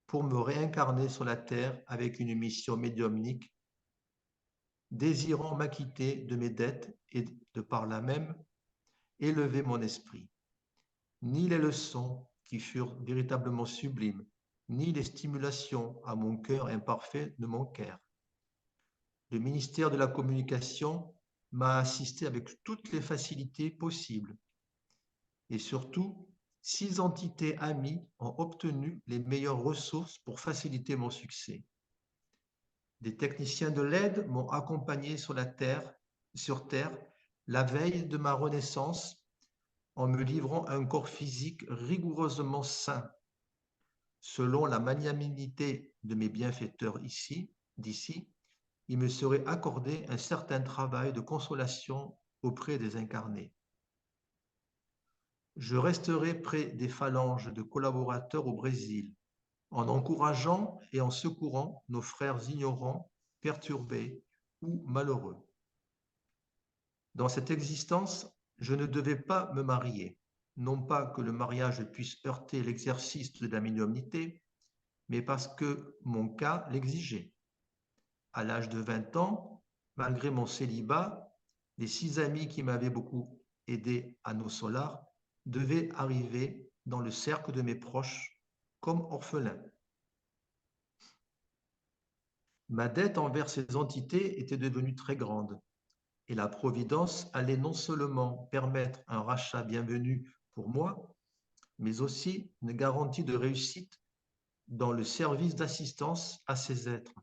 pour me réincarner sur la terre avec une mission médiumnique, désirant m'acquitter de mes dettes et de par là même élever mon esprit. Ni les leçons qui furent véritablement sublimes, ni les stimulations à mon cœur imparfait ne manquèrent. Le ministère de la Communication m'a assisté avec toutes les facilités possibles. Et surtout, 6 entités amies ont obtenu les meilleures ressources pour faciliter mon succès. Des techniciens de l'aide m'ont accompagné sur Terre, la veille de ma renaissance, en me livrant un corps physique rigoureusement sain. Selon la magnanimité de mes bienfaiteurs d'ici, il me serait accordé un certain travail de consolation auprès des incarnés. Je resterai près des phalanges de collaborateurs au Brésil, en encourageant et en secourant nos frères ignorants, perturbés ou malheureux. Dans cette existence, je ne devais pas me marier. non pas que le mariage puisse heurter l'exercice de la médiumnité, mais parce que mon cas l'exigeait. À l'âge de 20 ans, malgré mon célibat, les 6 amis qui m'avaient beaucoup aidé à nos solars devaient arriver dans le cercle de mes proches comme orphelins. Ma dette envers ces entités était devenue très grande et la Providence allait non seulement permettre un rachat bienvenu pour moi, mais aussi une garantie de réussite dans le service d'assistance à ces êtres.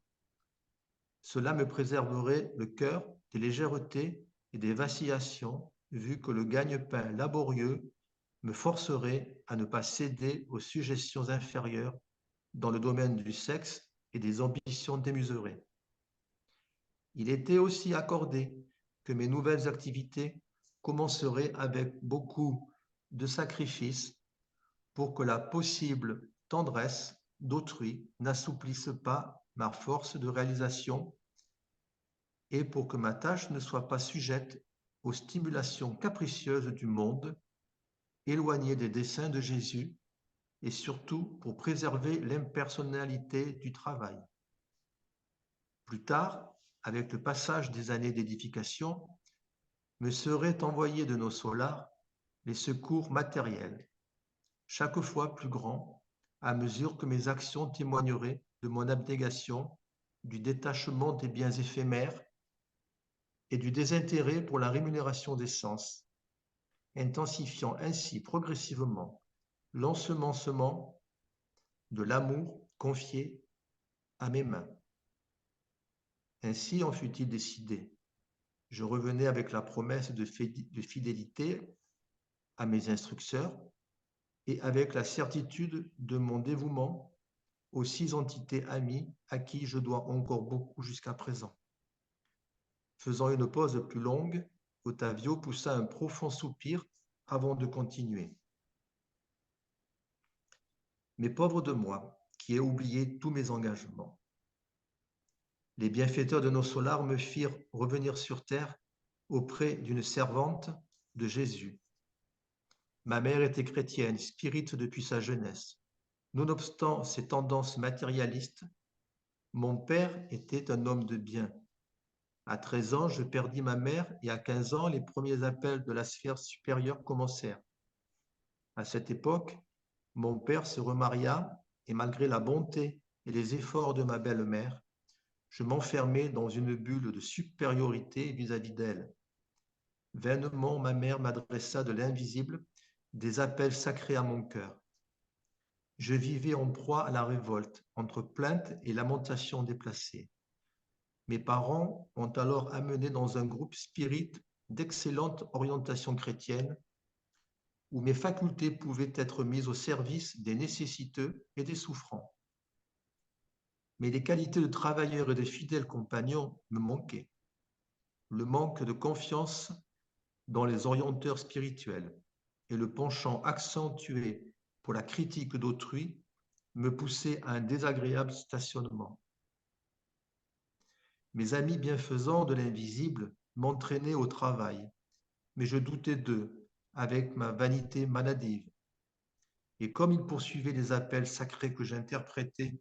Cela me préserverait le cœur des légèretés et des vacillations, vu que le gagne-pain laborieux me forcerait à ne pas céder aux suggestions inférieures dans le domaine du sexe et des ambitions démesurées. Il était aussi accordé que mes nouvelles activités commenceraient avec beaucoup de sacrifices pour que la possible tendresse d'autrui n'assouplisse pas ma force de réalisation et pour que ma tâche ne soit pas sujette aux stimulations capricieuses du monde, éloignée des desseins de Jésus et surtout pour préserver l'impersonnalité du travail. Plus tard, avec le passage des années d'édification, me seraient envoyés de nos solars les secours matériels, chaque fois plus grands, à mesure que mes actions témoigneraient de mon abnégation, du détachement des biens éphémères et du désintérêt pour la rémunération des sens, intensifiant ainsi progressivement l'ensemencement de l'amour confié à mes mains. Ainsi en fut-il décidé. Je revenais avec la promesse de fidélité à mes instructeurs et avec la certitude de mon dévouement aux 6 entités amies à qui je dois encore beaucoup jusqu'à présent. Faisant une pause plus longue, Ottavio poussa un profond soupir avant de continuer. Mais pauvre de moi, qui ai oublié tous mes engagements. Les bienfaiteurs de nos solars me firent revenir sur terre auprès d'une servante de Jésus. Ma mère était chrétienne, spirite depuis sa jeunesse. Nonobstant ses tendances matérialistes, mon père était un homme de bien. À 13 ans, je perdis ma mère et à 15 ans, les premiers appels de la sphère supérieure commencèrent. À cette époque, mon père se remaria et malgré la bonté et les efforts de ma belle-mère, je m'enfermais dans une bulle de supériorité vis-à-vis d'elle. Vainement, ma mère m'adressa de l'invisible des appels sacrés à mon cœur. Je vivais en proie à la révolte, entre plaintes et lamentations déplacées. Mes parents ont alors amené dans un groupe spirit d'excellente orientation chrétienne où mes facultés pouvaient être mises au service des nécessiteux et des souffrants. Mais les qualités de travailleur et de fidèle compagnon me manquaient. Le manque de confiance dans les orienteurs spirituels et le penchant accentué pour la critique d'autrui me poussaient à un désagréable stationnement. Mes amis bienfaisants de l'invisible m'entraînaient au travail, mais je doutais d'eux avec ma vanité maladive. Et comme ils poursuivaient les appels sacrés que j'interprétais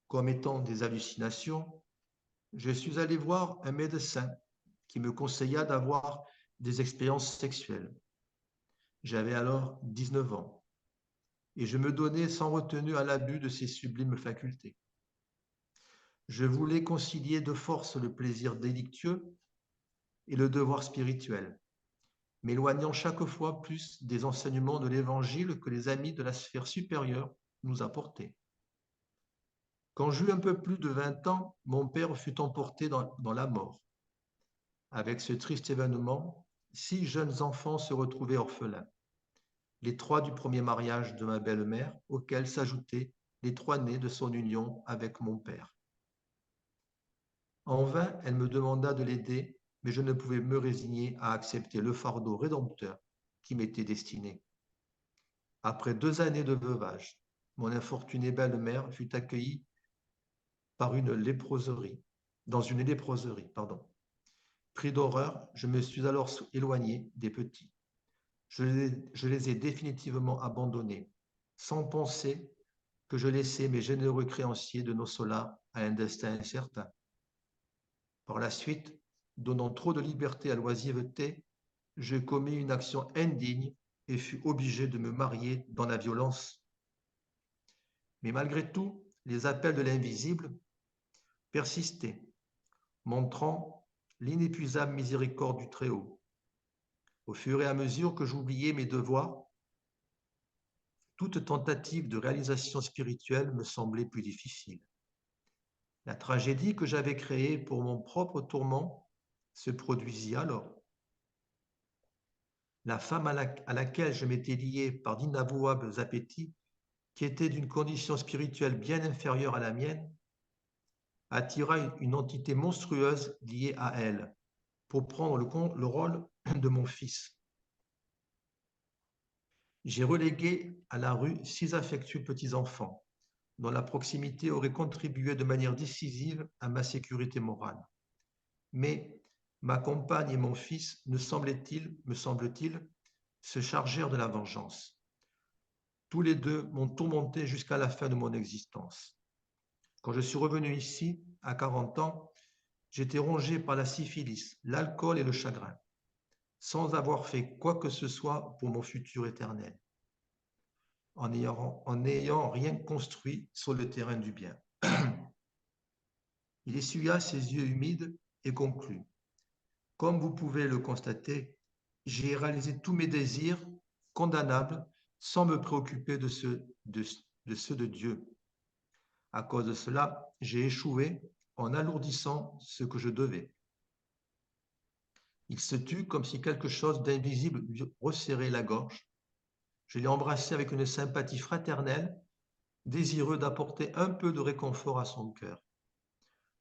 comme étant des hallucinations, je suis allé voir un médecin qui me conseilla d'avoir des expériences sexuelles. J'avais alors 19 ans et je me donnais sans retenue à l'abus de ces sublimes facultés. Je voulais concilier de force le plaisir délictueux et le devoir spirituel, m'éloignant chaque fois plus des enseignements de l'Évangile que les amis de la sphère supérieure nous apportaient. Quand j'eus un peu plus de 20 ans, mon père fut emporté dans la mort. Avec ce triste événement, 6 jeunes enfants se retrouvaient orphelins. Les 3 du premier mariage de ma belle-mère, auxquels s'ajoutaient les 3 nés de son union avec mon père. En vain, elle me demanda de l'aider, mais je ne pouvais me résigner à accepter le fardeau rédempteur qui m'était destiné. Après 2 années de veuvage, mon infortunée belle-mère fut accueillie dans une léproserie. Pris d'horreur, je me suis alors éloigné des petits. je les ai définitivement abandonnés, sans penser que je laissais mes généreux créanciers de nos solars à un destin incertain. Par la suite, donnant trop de liberté à l'oisiveté, j'ai commis une action indigne et fus obligé de me marier dans la violence. Mais malgré tout, les appels de l'invisible persistaient, montrant l'inépuisable miséricorde du Très-Haut. Au fur et à mesure que j'oubliais mes devoirs, toute tentative de réalisation spirituelle me semblait plus difficile. La tragédie que j'avais créée pour mon propre tourment se produisit alors. La femme à laquelle je m'étais lié par d'inavouables appétits, qui était d'une condition spirituelle bien inférieure à la mienne, attira une entité monstrueuse liée à elle pour prendre le rôle de mon fils. J'ai relégué à la rue 6 affectueux petits-enfants, dont la proximité aurait contribué de manière décisive à ma sécurité morale. Mais ma compagne et mon fils me semble-t-il, se chargèrent de la vengeance. Tous les deux m'ont tourmenté jusqu'à la fin de mon existence. Quand je suis revenu ici, à 40 ans, j'étais rongé par la syphilis, l'alcool et le chagrin, sans avoir fait quoi que ce soit pour mon futur éternel, en n'ayant rien construit sur le terrain du bien. Il essuya ses yeux humides et conclut. Comme vous pouvez le constater, j'ai réalisé tous mes désirs condamnables sans me préoccuper de ceux de Dieu. À cause de cela, j'ai échoué en alourdissant ce que je devais. Il se tut comme si quelque chose d'invisible lui resserrait la gorge. Je l'ai embrassé avec une sympathie fraternelle, désireux d'apporter un peu de réconfort à son cœur.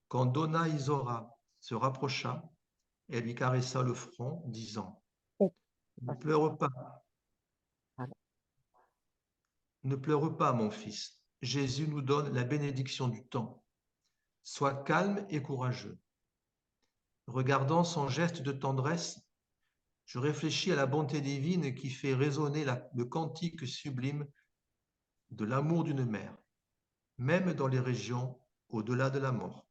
Quand Donna Isora se rapprocha, elle lui caressa le front, disant « Ne pleure pas, ne pleure pas, mon fils. Jésus nous donne la bénédiction du temps. Sois calme et courageux. » Regardant son geste de tendresse, je réfléchis à la bonté divine qui fait résonner le cantique sublime de l'amour d'une mère, même dans les régions au-delà de la mort.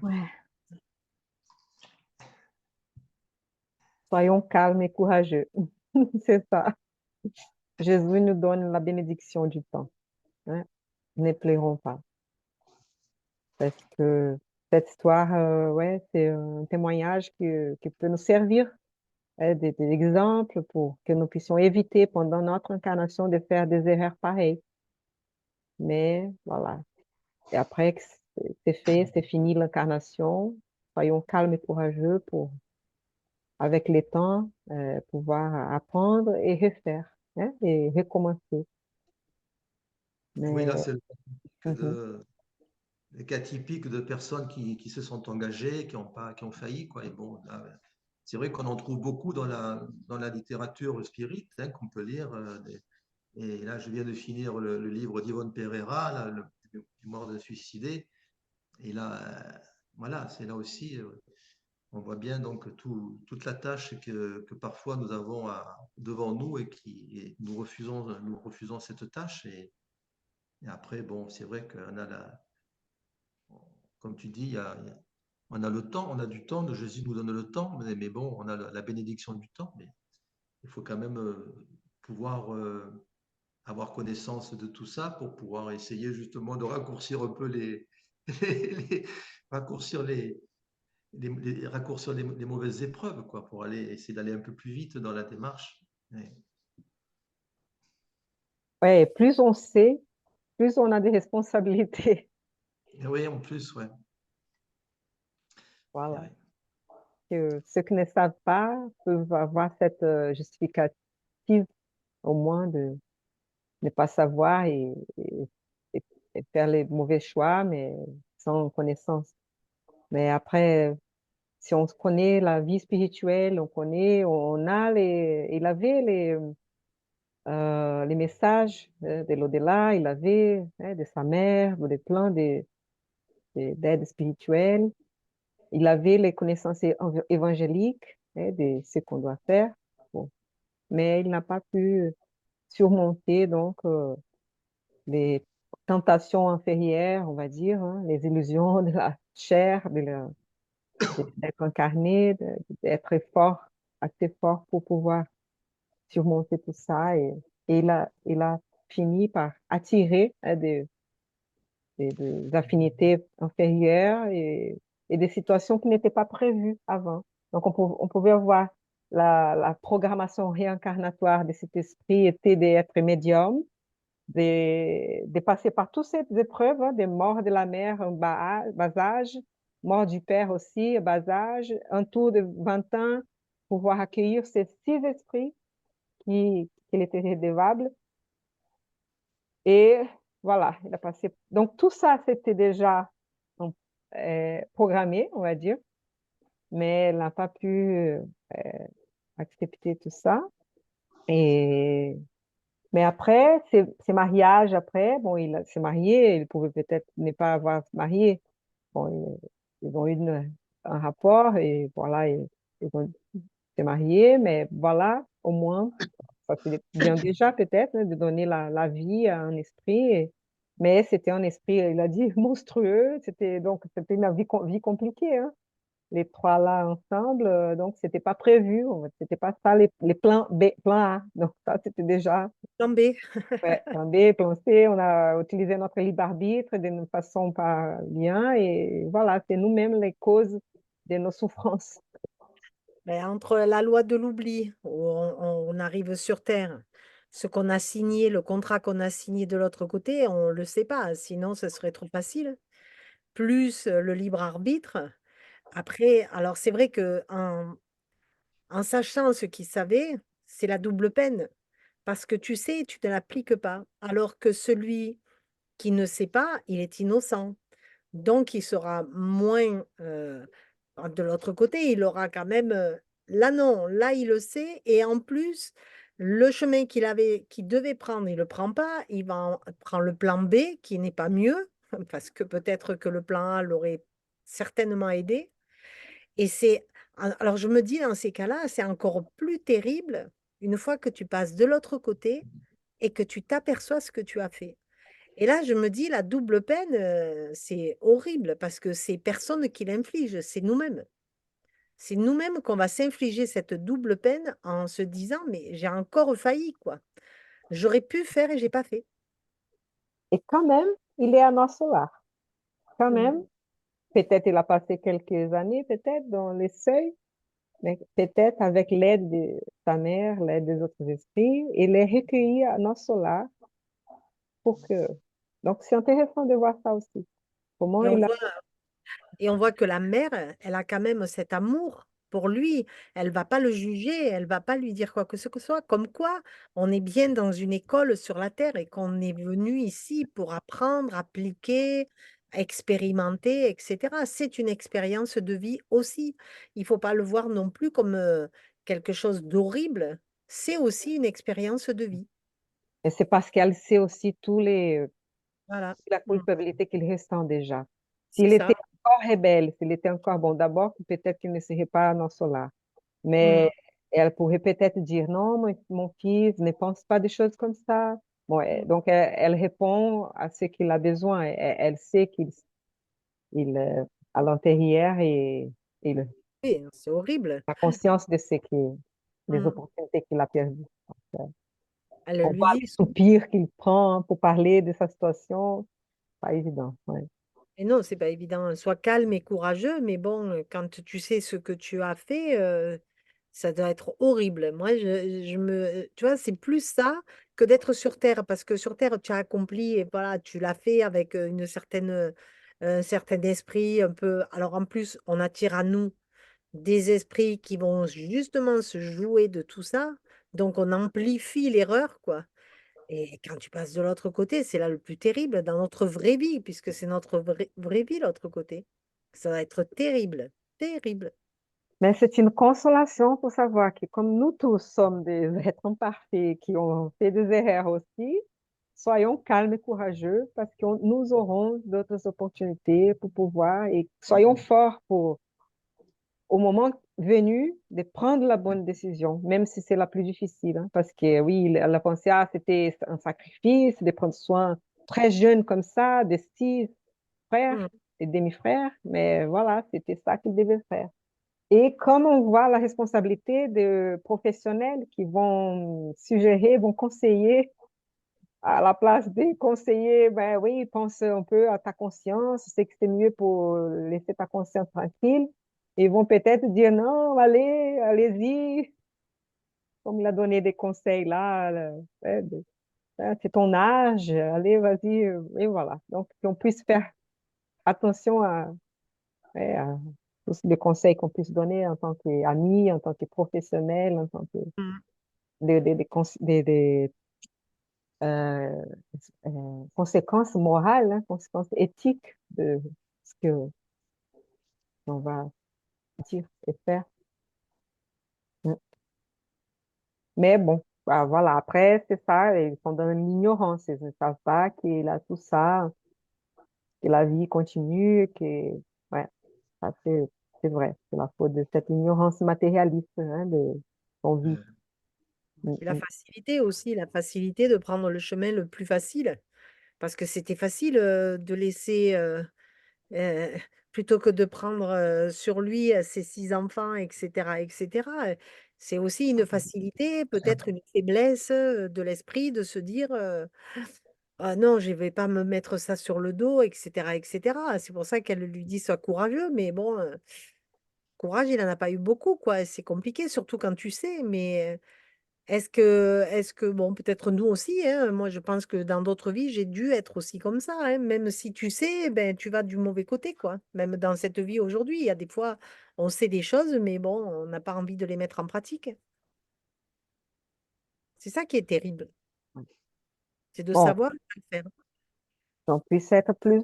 Ouais. Soyons calmes et courageux. C'est ça. Jésus nous donne la bénédiction du temps. Hein? Ne pleurons pas. Parce que cette histoire, ouais, c'est un témoignage qui peut nous servir des exemples pour que nous puissions éviter pendant notre incarnation de faire des erreurs pareilles. Mais voilà. Et après que c'est fait, c'est fini l'incarnation. Soyons calmes et courageux pour, avec le temps, pouvoir apprendre et refaire, hein, et recommencer. Oui, là, Mais, c'est mhm, le cas typique de personnes qui se sont engagées, qui ont failli, quoi. Et bon, là, c'est vrai qu'on en trouve beaucoup dans la littérature spirit, hein, qu'on peut lire. Et là, je viens de finir le livre d'Yvonne Pereira, là, le mort de suicidé. Et là, voilà, c'est là aussi, on voit bien donc toute la tâche que parfois nous avons devant nous et nous refusons cette tâche. Et après, bon, c'est vrai qu'on a comme tu dis, on a le temps, on a du temps, Jésus nous donne le temps, mais bon, on a la bénédiction du temps, mais il faut quand même pouvoir avoir connaissance de tout ça pour pouvoir essayer justement de raccourcir un peu raccourcir les mauvaises épreuves, quoi, pour essayer d'aller un peu plus vite dans la démarche. Ouais. ouais, plus on sait, plus on a des responsabilités. Et oui, en plus, ouais. Voilà. Ouais. Que ceux qui ne savent pas peuvent avoir cette justificative au moins de ne pas savoir et faire les mauvais choix, mais sans connaissance. Mais après, si on connaît la vie spirituelle, on connaît, on a il avait les messages de l'au-delà, il avait de sa mère, des plans d'aide spirituelle, il avait les connaissances évangéliques, de ce qu'on doit faire. Bon. Mais il n'a pas pu surmonter donc les tentations inférieures, on va dire, hein, les illusions de la chair, d'être incarné, d'être fort, assez fort pour pouvoir surmonter tout ça. Et il a fini par attirer hein, des affinités inférieures et des situations qui n'étaient pas prévues avant. Donc, on pouvait voir la programmation réincarnatoire de cet esprit était d'être médium, de passer par toutes ces épreuves, hein, des morts de la mère en bas âge, mort du père aussi, bas âge, un tour de 20 ans, pouvoir accueillir ces 6 esprits qu'il était redevable. Et voilà, il a passé. Donc, tout ça, c'était déjà donc, programmé, on va dire, mais elle n'a pas pu accepter tout ça. Et mais après, ses mariages, après, bon, il s'est marié, il pouvait peut-être ne pas avoir marié. Bon, ils ont eu un rapport et voilà, ils ont s'est mariés, mais voilà, au moins, ça c'est bien déjà peut-être hein, de donner la vie à un esprit. Mais c'était un esprit, il a dit, monstrueux. C'était une vie compliquée, hein. Les trois là ensemble, donc c'était pas prévu. C'était pas ça les plans B, plan A. Donc ça c'était déjà Plan B. ouais, plan B, plan C. On a utilisé notre libre arbitre d'une façon pas bien et voilà, c'est nous-mêmes les causes de nos souffrances. Ben, entre la loi de l'oubli, où on arrive sur Terre, ce qu'on a signé, le contrat qu'on a signé de l'autre côté, on ne le sait pas, sinon ce serait trop facile. Plus le libre arbitre. Après, alors c'est vrai que en sachant ce qu'il savait, c'est la double peine. Parce que tu sais, tu ne l'appliques pas. Alors que celui qui ne sait pas, il est innocent. Donc, il sera moins de l'autre côté, il aura quand même là non, là il le sait et en plus le chemin qu'il devait prendre, il le prend pas, il va prendre le plan B qui n'est pas mieux parce que peut-être que le plan A l'aurait certainement aidé et alors je me dis dans ces cas-là, c'est encore plus terrible une fois que tu passes de l'autre côté et que tu t'aperçois ce que tu as fait. Et là, je me dis, la double peine, c'est horrible parce que c'est personne qui l'inflige, c'est nous-mêmes. C'est nous-mêmes qu'on va s'infliger cette double peine en se disant, mais j'ai encore failli, quoi. J'aurais pu faire et j'ai pas fait. Et quand même, il est à notre là. Quand Mm. même, peut-être il a passé quelques années, peut-être dans les seuils, mais peut-être avec l'aide de sa mère, l'aide des autres esprits, il est recueilli à notre là pour que. Donc, c'est intéressant de voir ça aussi. Comment Et on il a. voit Et on voit que la mère, elle a quand même cet amour pour lui. Elle va pas le juger, elle va pas lui dire quoi que ce soit. Comme quoi, on est bien dans une école sur la terre et qu'on est venu ici pour apprendre, appliquer, expérimenter, etc. C'est une expérience de vie aussi. Il faut pas le voir non plus comme quelque chose d'horrible. C'est aussi une expérience de vie. Et c'est parce qu'elle sait aussi Voilà. la Mm. culpabilité qu'il ressent déjà. C'est S'il ça. était encore rebelle, s'il était encore bon, d'abord, peut-être qu'il ne serait pas dans cela. Mm. Mais elle pourrait peut-être dire non, mon fils ne pense pas des choses comme ça. Bon, donc, elle répond à ce qu'il a besoin. Elle sait à l'intérieur et il Oui, c'est horrible. a conscience de des Mm. opportunités qu'il a perdues. Donc, Elle on lui voit dit. les soupirs qu'il prend pour parler de sa situation. Pas évident. Ouais. Et non, c'est pas évident. Sois calme et courageux, mais bon, quand tu sais ce que tu as fait, ça doit être horrible. Moi, tu vois, c'est plus ça que d'être sur Terre, parce que sur Terre, tu as accompli et voilà, tu l'as fait avec un certain esprit un peu. Alors en plus, on attire à nous des esprits qui vont justement se jouer de tout ça, donc on amplifie l'erreur, quoi. Et quand tu passes de l'autre côté, c'est là le plus terrible dans notre vraie vie, puisque c'est notre vraie vie, l'autre côté. Ça va être terrible, terrible. Mais c'est une consolation pour savoir que comme nous tous sommes des êtres imparfaits qui ont fait des erreurs aussi, soyons calmes et courageux parce que nous aurons d'autres opportunités pour pouvoir et soyons forts au moment venu de prendre la bonne décision, même si c'est la plus difficile, hein, parce que oui, elle a pensé, ah, c'était un sacrifice de prendre soin très jeune comme ça, de 6 frères Mm. et demi-frères, mais voilà, c'était ça qu'il devait faire. Et comme on voit la responsabilité de professionnels qui vont suggérer, vont conseiller à la place des conseillers, ben oui, pense un peu à ta conscience, c'est que c'est mieux pour laisser ta conscience tranquille. Ils vont peut-être dire non, allez, allez-y, comme il a donné des conseils là, c'est ton âge, allez, vas-y, et voilà. Donc, qu'on puisse faire attention ouais, à tous les conseils qu'on puisse donner en tant qu'ami, en tant que professionnel, en tant que Mm. des euh, conséquences morales, hein, conséquences éthiques de ce que on va dire et faire. Mm. Mais bon, bah, voilà, après, c'est ça, ils sont dans l'ignorance, ils ne savent pas qu'il a tout ça, que la vie continue, que, ouais, ça c'est vrai, c'est la faute de cette ignorance matérialiste, hein, de qu'on vit. Euh, Mm, Et la mm. facilité aussi, la facilité de prendre le chemin le plus facile. Parce que c'était facile de laisser, euh, plutôt que de prendre sur lui ses 6 enfants, etc., etc. C'est aussi une facilité, peut-être une faiblesse de l'esprit de se dire, ah non, je ne vais pas me mettre ça sur le dos, etc., etc. C'est pour ça qu'elle lui dit, sois courageux, mais bon, courage, il n'en a pas eu beaucoup, quoi. C'est compliqué, surtout quand tu sais, mais est-ce que, bon, peut-être nous aussi, hein, moi je pense que dans d'autres vies, j'ai dû être aussi comme ça, hein, même si tu sais, ben, tu vas du mauvais côté, quoi. Même dans cette vie aujourd'hui, il y a des fois, on sait des choses, mais bon, on n'a pas envie de les mettre en pratique. C'est ça qui est terrible, c'est de Bon, savoir le faire. on puisse être plus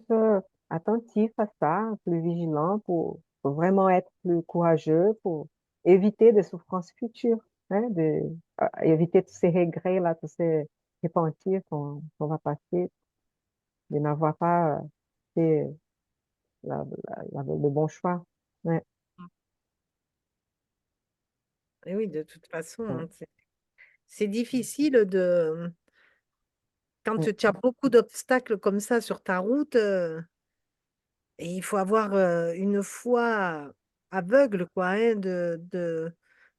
attentif à ça, plus vigilant pour vraiment être plus courageux, pour éviter des souffrances futures, hein, éviter tous ces regrets là, tous ces repentirs qu'on va passer, de n'avoir pas fait le bon choix. Ouais, Et oui, de toute façon, ouais, hein, c'est difficile quand ouais. tu as beaucoup d'obstacles comme ça sur ta route. Et il faut avoir une foi aveugle, quoi, hein,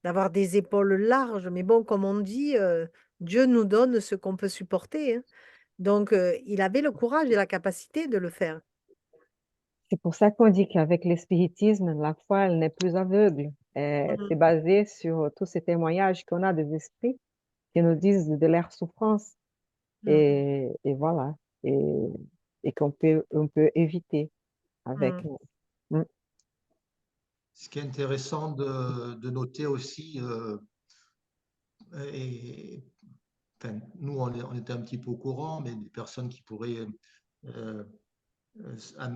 d'avoir des épaules larges. Mais bon, comme on dit, Dieu nous donne ce qu'on peut supporter, hein. Donc, il avait le courage et la capacité de le faire. C'est pour ça qu'on dit qu'avec le spiritisme, la foi, elle n'est plus aveugle. C'est Mhm. basé sur tous ces témoignages qu'on a des esprits qui nous disent de leur souffrance. Mhm. Et voilà. Et, et on peut éviter avec. Mhm. Mm, Ce qui est intéressant de noter aussi, et, enfin, nous on était un petit peu au courant, mais des personnes qui pourraient euh,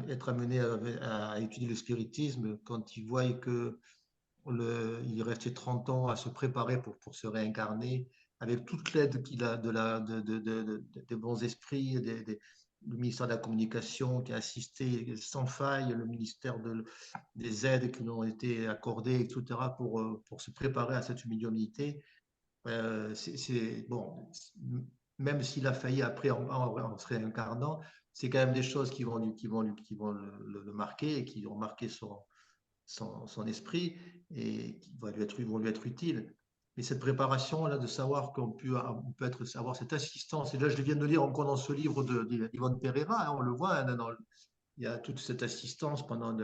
être amenées à étudier le spiritisme, quand ils voient que il restait 30 ans à se préparer pour se réincarner, avec toute l'aide qu'il a des bons esprits, du ministère de la Communication qui a assisté sans faille, le ministère des aides qui lui ont été accordées, etc., pour se préparer à cette médiumnité. Bon, même s'il a failli après en se réincarnant, c'est quand même des choses qui vont le marquer et qui ont marqué son esprit et qui vont lui être utiles. Mais cette préparation-là, de savoir on peut avoir cette assistance, et là je viens de lire encore dans ce livre d'Yvonne Pereira, hein, on le voit, hein, il y a toute cette assistance en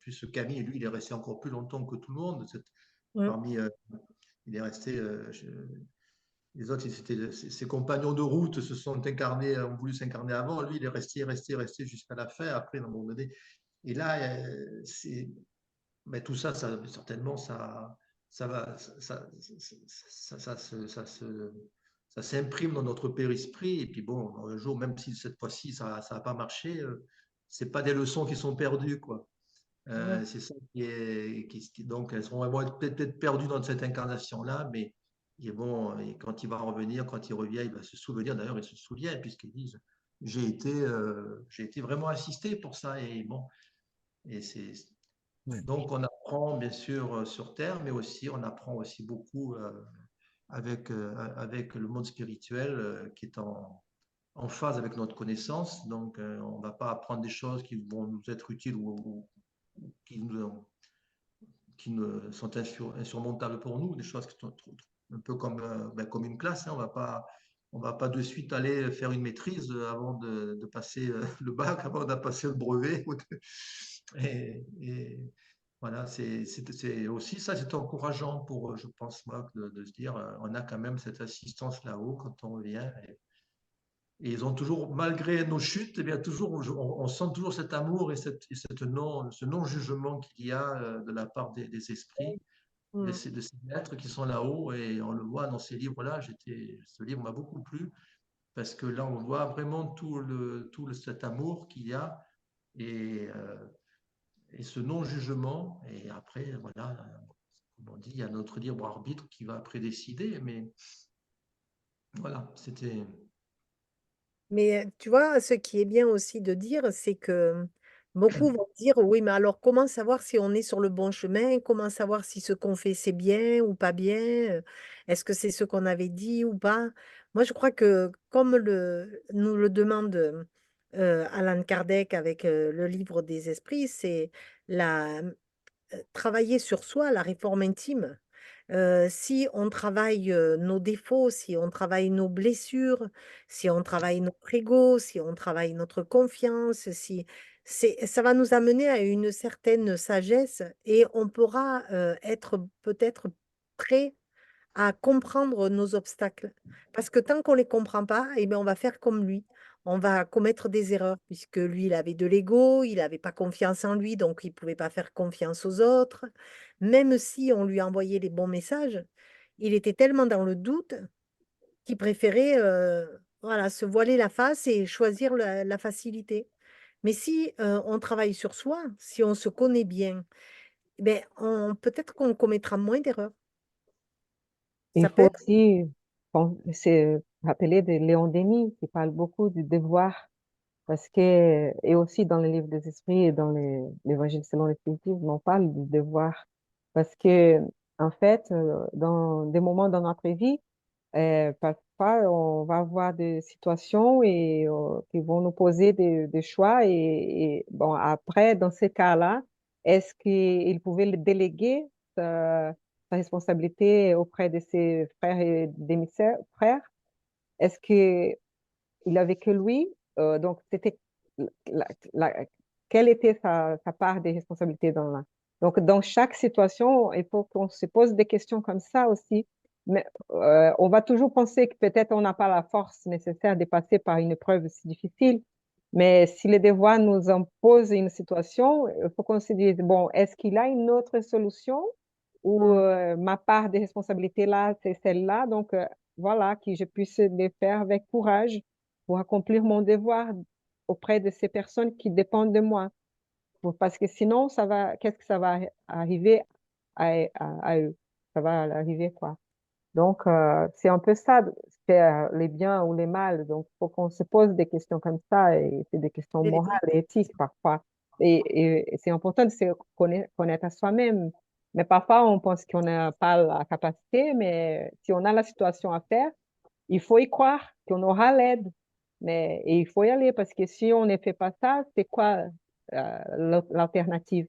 plus Camille, lui, il est resté encore plus longtemps que tout le monde. Mhm. Parmi, il est resté, les autres, ses compagnons de route se sont incarnés, ont voulu s'incarner avant. Lui, il est resté jusqu'à la fin. Après, à un moment donné. Et là, mais tout ça, certainement, ça va, ça s'imprime dans notre périsprit. Et puis bon, un jour, même si cette fois-ci, ça n'a pas marché, c'est pas des leçons qui sont perdues, quoi. Mhm. C'est ça donc elles vont être peut-être perdues dans cette incarnation-là, mais et quand il va revenir, quand il revient, il va se souvenir. D'ailleurs, il se souvient puisqu'ils disent, j'ai été vraiment assisté pour ça. Et bon, et Donc, on apprend bien sûr sur Terre, mais aussi on apprend aussi beaucoup avec, avec le monde spirituel qui est en phase avec notre connaissance. Donc, on ne va pas apprendre des choses qui vont nous être utiles ou qui ne sont insurmontables pour nous, des choses qui sont un peu comme, comme une classe. Hein. On va pas de suite aller faire une maîtrise avant de passer le bac, avant de passer le brevet. Et voilà, c'est aussi ça, c'est encourageant pour, je pense, moi, de se dire, on a quand même cette assistance là-haut quand on vient. Et ils ont toujours, malgré nos chutes, eh bien, toujours, on sent toujours cet amour et, ce non-jugement qu'il y a de la part des esprits, Mm. de ces maîtres qui sont là-haut. Et on le voit dans ces livres-là. Ce livre m'a beaucoup plu parce que là, on voit vraiment cet amour qu'il y a et, et ce non-jugement. Et après, voilà, comme on dit, il y a notre libre arbitre qui va après décider. Mais voilà, c'était. Mais tu vois, ce qui est bien aussi de dire, c'est que beaucoup vont dire, oui, mais alors comment savoir si on est sur le bon chemin? Comment savoir si ce qu'on fait, c'est bien ou pas bien? Est-ce que c'est ce qu'on avait dit ou pas? Moi, je crois que comme nous le demande Alan Kardec avec le livre des esprits, c'est la, travailler sur soi, la réforme intime. Si on travaille nos défauts, si on travaille nos blessures, si on travaille notre ego, si on travaille notre confiance, ça va nous amener à une certaine sagesse et on pourra être peut-être prêt à comprendre nos obstacles. Parce que tant qu'on ne les comprend pas, eh bien, on va faire comme lui. On va commettre des erreurs, puisque lui, il avait de l'ego, il n'avait pas confiance en lui, donc il ne pouvait pas faire confiance aux autres. Même si on lui envoyait les bons messages, il était tellement dans le doute qu'il préférait voilà, se voiler la face et choisir la facilité. Mais si on travaille sur soi, si on se connaît bien, eh ben, peut-être qu'on commettra moins d'erreurs. Il Ça peut faut être. aussi se rappeler de Léon Denis qui parle beaucoup du devoir, parce que, et aussi dans le livre des esprits et dans l'évangile selon le spiritisme, on parle du devoir. Parce que, en fait, dans des moments dans notre vie, parfois, on va avoir des situations qui vont nous poser des choix. Bon, après, dans ces cas-là, est-ce qu'il pouvait le déléguer sa responsabilité auprès de ses frères et demi-frères? Est-ce qu'il avait que lui? Donc, c'était la- la- quelle était sa part des responsabilités dans là? Donc, dans chaque situation, il faut qu'on se pose des questions comme ça aussi. Mais on va toujours penser que peut-être on n'a pas la force nécessaire de passer par une épreuve si difficile. Mais si le devoir nous impose une situation, il faut qu'on se dise, bon, est-ce qu'il a une autre solution ou Mm, ma part de responsabilité là, c'est celle-là. Donc, voilà, que je puisse le faire avec courage pour accomplir mon devoir auprès de ces personnes qui dépendent de moi. Parce que sinon, qu'est-ce que ça va arriver à eux? Ça va arriver quoi? Donc, c'est un peu ça, faire les biens ou les mal. Donc, il faut qu'on se pose des questions comme ça et c'est des questions c'est les morales vraies et éthiques parfois. Et c'est important de se connaître à soi-même. Mais parfois, on pense qu'on n'a pas la capacité, mais si on a la situation à faire, il faut y croire qu'on aura l'aide. Et il faut y aller parce que si on ne fait pas ça, c'est quoi l'alternative?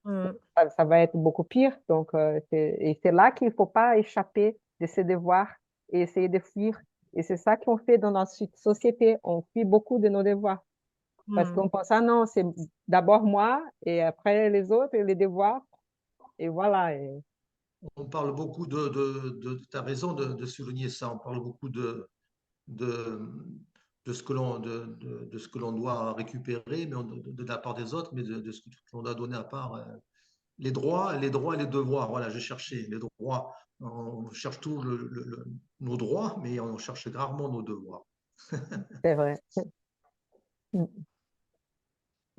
Mm, Ça va être beaucoup pire. Donc, et c'est là qu'il ne faut pas échapper de ses devoirs et essayer de fuir. Et c'est ça qu'on fait dans notre société. On fuit beaucoup de nos devoirs parce mm. qu'on pense, ah non, c'est d'abord moi et après les autres et les devoirs. Et voilà. On parle beaucoup tu as raison de souligner ça, on parle beaucoup de, de ce que de ce que l'on doit récupérer mais de la part des autres, mais de ce que l'on doit donner à part. Les droits et les devoirs, voilà, j'ai cherché les droits. On cherche tous nos droits, mais on cherche rarement nos devoirs. C'est vrai.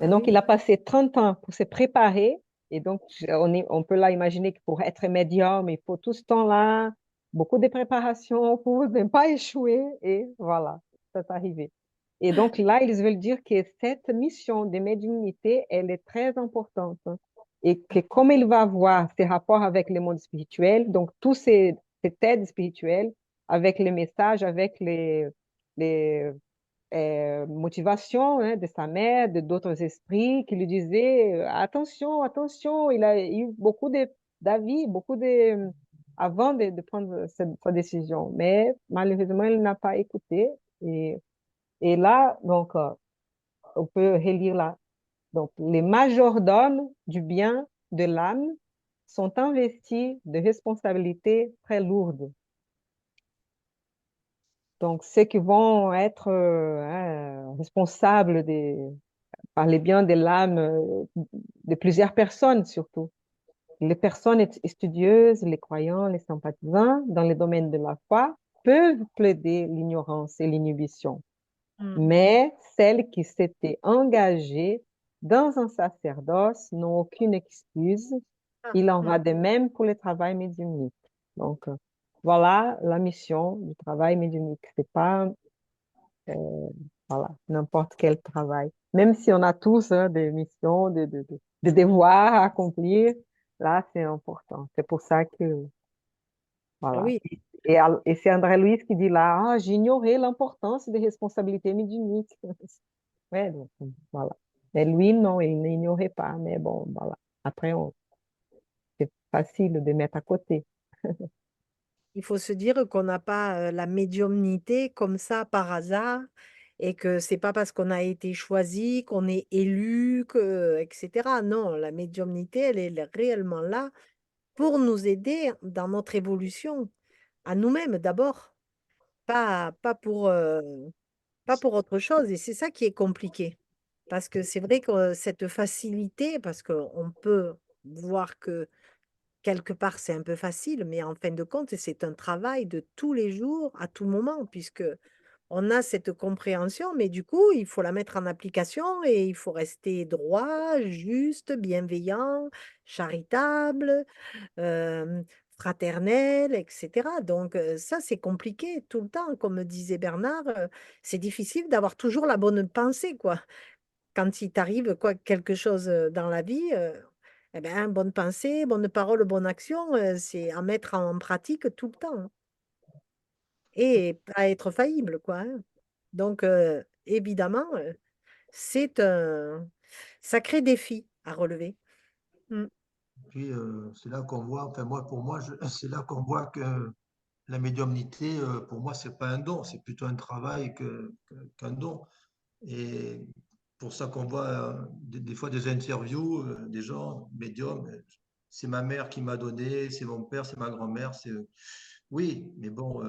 Et Ah donc, oui. il a passé 30 ans pour se préparer. Et donc, on peut là imaginer que pour être médium, il faut tout ce temps-là, beaucoup de préparation pour ne pas échouer. Et voilà, c'est arrivé. Et donc là, ils veulent dire que cette mission de médiumnité, elle est très importante, hein. Et que comme il va avoir ces rapports avec le monde spirituel, donc tous cette aide spirituelle, avec les messages, avec les motivations, hein, de sa mère, de d'autres esprits qui lui disaient attention, attention, il a eu beaucoup d'avis, avant de prendre sa décision. Mais malheureusement, il n'a pas écouté. Et là, donc, on peut relire là. Donc, les majordomes du bien de l'âme sont investis de responsabilités très lourdes. Donc, ceux qui vont être responsables par les biens de l'âme de plusieurs personnes surtout. Les personnes studieuses, les croyants, les sympathisants dans le domaine de la foi peuvent plaider l'ignorance et l'inhibition. Mais celles qui s'étaient engagées dans un sacerdoce n'ont aucune excuse. Il en va de même pour le travail médiumnique. Donc, voilà la mission du travail médiumnique. C'est pas voilà, n'importe quel travail. Même si on a tous des missions, des devoirs à accomplir, là, c'est important. C'est pour ça que, voilà. Oui, Et c'est André Louis qui dit là, ah, j'ignorais l'importance des responsabilités médiumniques. Ouais, donc, voilà. Mais lui, non, il n'ignorait pas. Mais bon, voilà. Après, c'est facile de mettre à côté. il faut se dire qu'on n'a pas la médiumnité comme ça par hasard et que c'est pas parce qu'on a été choisi qu'on est élu, etc. Non, la médiumnité, elle est réellement là pour nous aider dans notre évolution, à nous-mêmes d'abord, pas pour autre chose. Et c'est ça qui est compliqué. Parce que c'est vrai que cette facilité, parce qu'on peut voir que quelque part c'est un peu facile, mais en fin de compte, c'est un travail de tous les jours, à tout moment, puisque on a cette compréhension, mais du coup, il faut la mettre en application et il faut rester droit, juste, bienveillant, charitable, euh, fraternel, etc. Donc ça, c'est compliqué tout le temps. Comme disait Bernard, c'est difficile d'avoir toujours la bonne pensée, quoi. Quand il t'arrive quoi, quelque chose dans la vie, eh ben, bonne pensée, bonne parole, bonne action, c'est à mettre en pratique tout le temps, hein. Et pas être faillible, quoi, hein. Donc, évidemment, c'est un sacré défi à relever. Mm. Puis c'est là qu'on voit, enfin moi, pour moi, c'est là qu'on voit que la médiumnité, pour moi, c'est pas un don, c'est plutôt un travail qu'un don. Et pour ça qu'on voit des fois des interviews des gens médiums, c'est ma mère qui m'a donné, c'est mon père, c'est ma grand-mère, c'est oui, mais bon,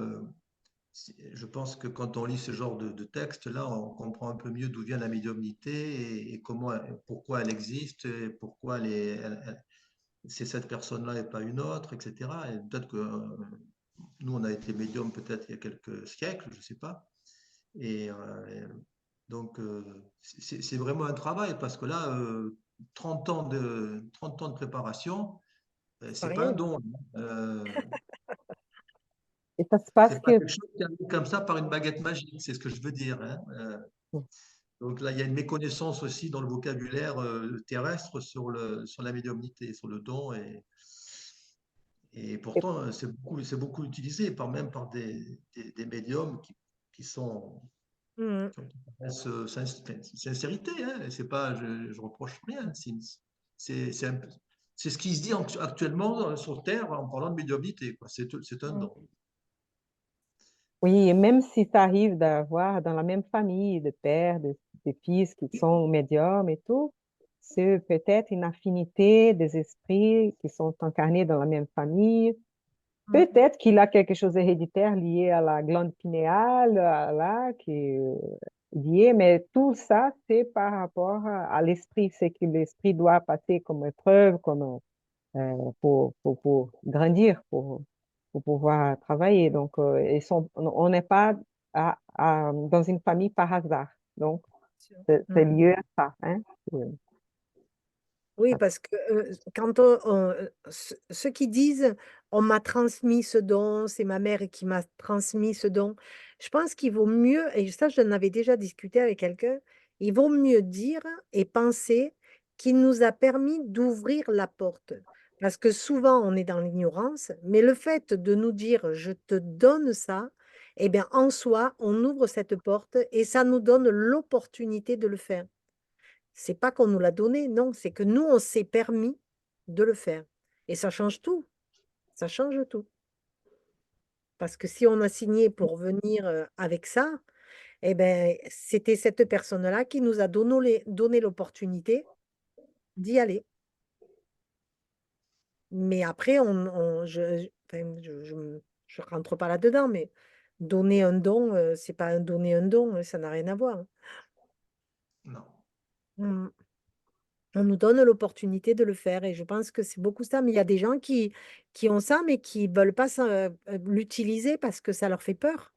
je pense que quand on lit ce genre de texte-là, on comprend un peu mieux d'où vient la médiumnité et comment, pourquoi elle existe, et pourquoi c'est cette personne-là et pas une autre, etc. Et peut-être que nous, on a été médium peut-être il y a quelques siècles, je ne sais pas. Et donc, c'est vraiment un travail parce que là, 30 ans de préparation, Pas c'est pas un rien. don, hein. Et ça se passe C'est pas que... quelque chose qui arrive comme ça par une baguette magique, c'est ce que je veux dire, hein. Donc là, il y a une méconnaissance aussi dans le vocabulaire terrestre sur la médiumnité, sur le don. Et pourtant, c'est beaucoup utilisé même par des médiums qui sont Mm. sincérité, hein. C'est pas, je reproche rien. C'est un c'est ce qui se dit actuellement sur Terre en parlant de médiumnité, quoi. C'est un Mm. don. Oui, et même si ça arrive d'avoir dans la même famille des pères, des fils qui sont médiums et tout, c'est peut-être une affinité des esprits qui sont incarnés dans la même famille. Mm. Peut-être qu'il a quelque chose d'héréditaire lié à la glande pinéale, là, qui est lié, mais tout ça, c'est par rapport à l'esprit. C'est que l'esprit doit passer comme épreuve, pour grandir, pour pouvoir travailler. Donc, on n'est pas dans une famille par hasard. Donc, c'est Mm. lié à ça, hein. Oui, parce que quand ceux qui disent on m'a transmis ce don, c'est ma mère qui m'a transmis ce don, Je pense qu'il vaut mieux, et ça, j'en avais déjà discuté avec quelqu'un, il vaut mieux dire et penser qu'il nous a permis d'ouvrir la porte. Parce que souvent, on est dans l'ignorance, mais le fait de nous dire, je te donne ça, eh bien, en soi, on ouvre cette porte et ça nous donne l'opportunité de le faire. C'est pas qu'on nous l'a donné, non, c'est que nous, on s'est permis de le faire. Et ça change tout. Ça change tout. Parce que si on a signé pour venir avec ça, eh ben, c'était cette personne-là qui nous a donné l'opportunité d'y aller. Mais après, enfin, je rentre pas là-dedans, mais donner un don, c'est pas un donner un don, ça n'a rien à voir. Hein. Non. Mm. On nous donne l'opportunité de le faire et je pense que c'est beaucoup ça. Mais il y a des gens qui ont ça, mais qui veulent pas l'utiliser parce que ça leur fait peur.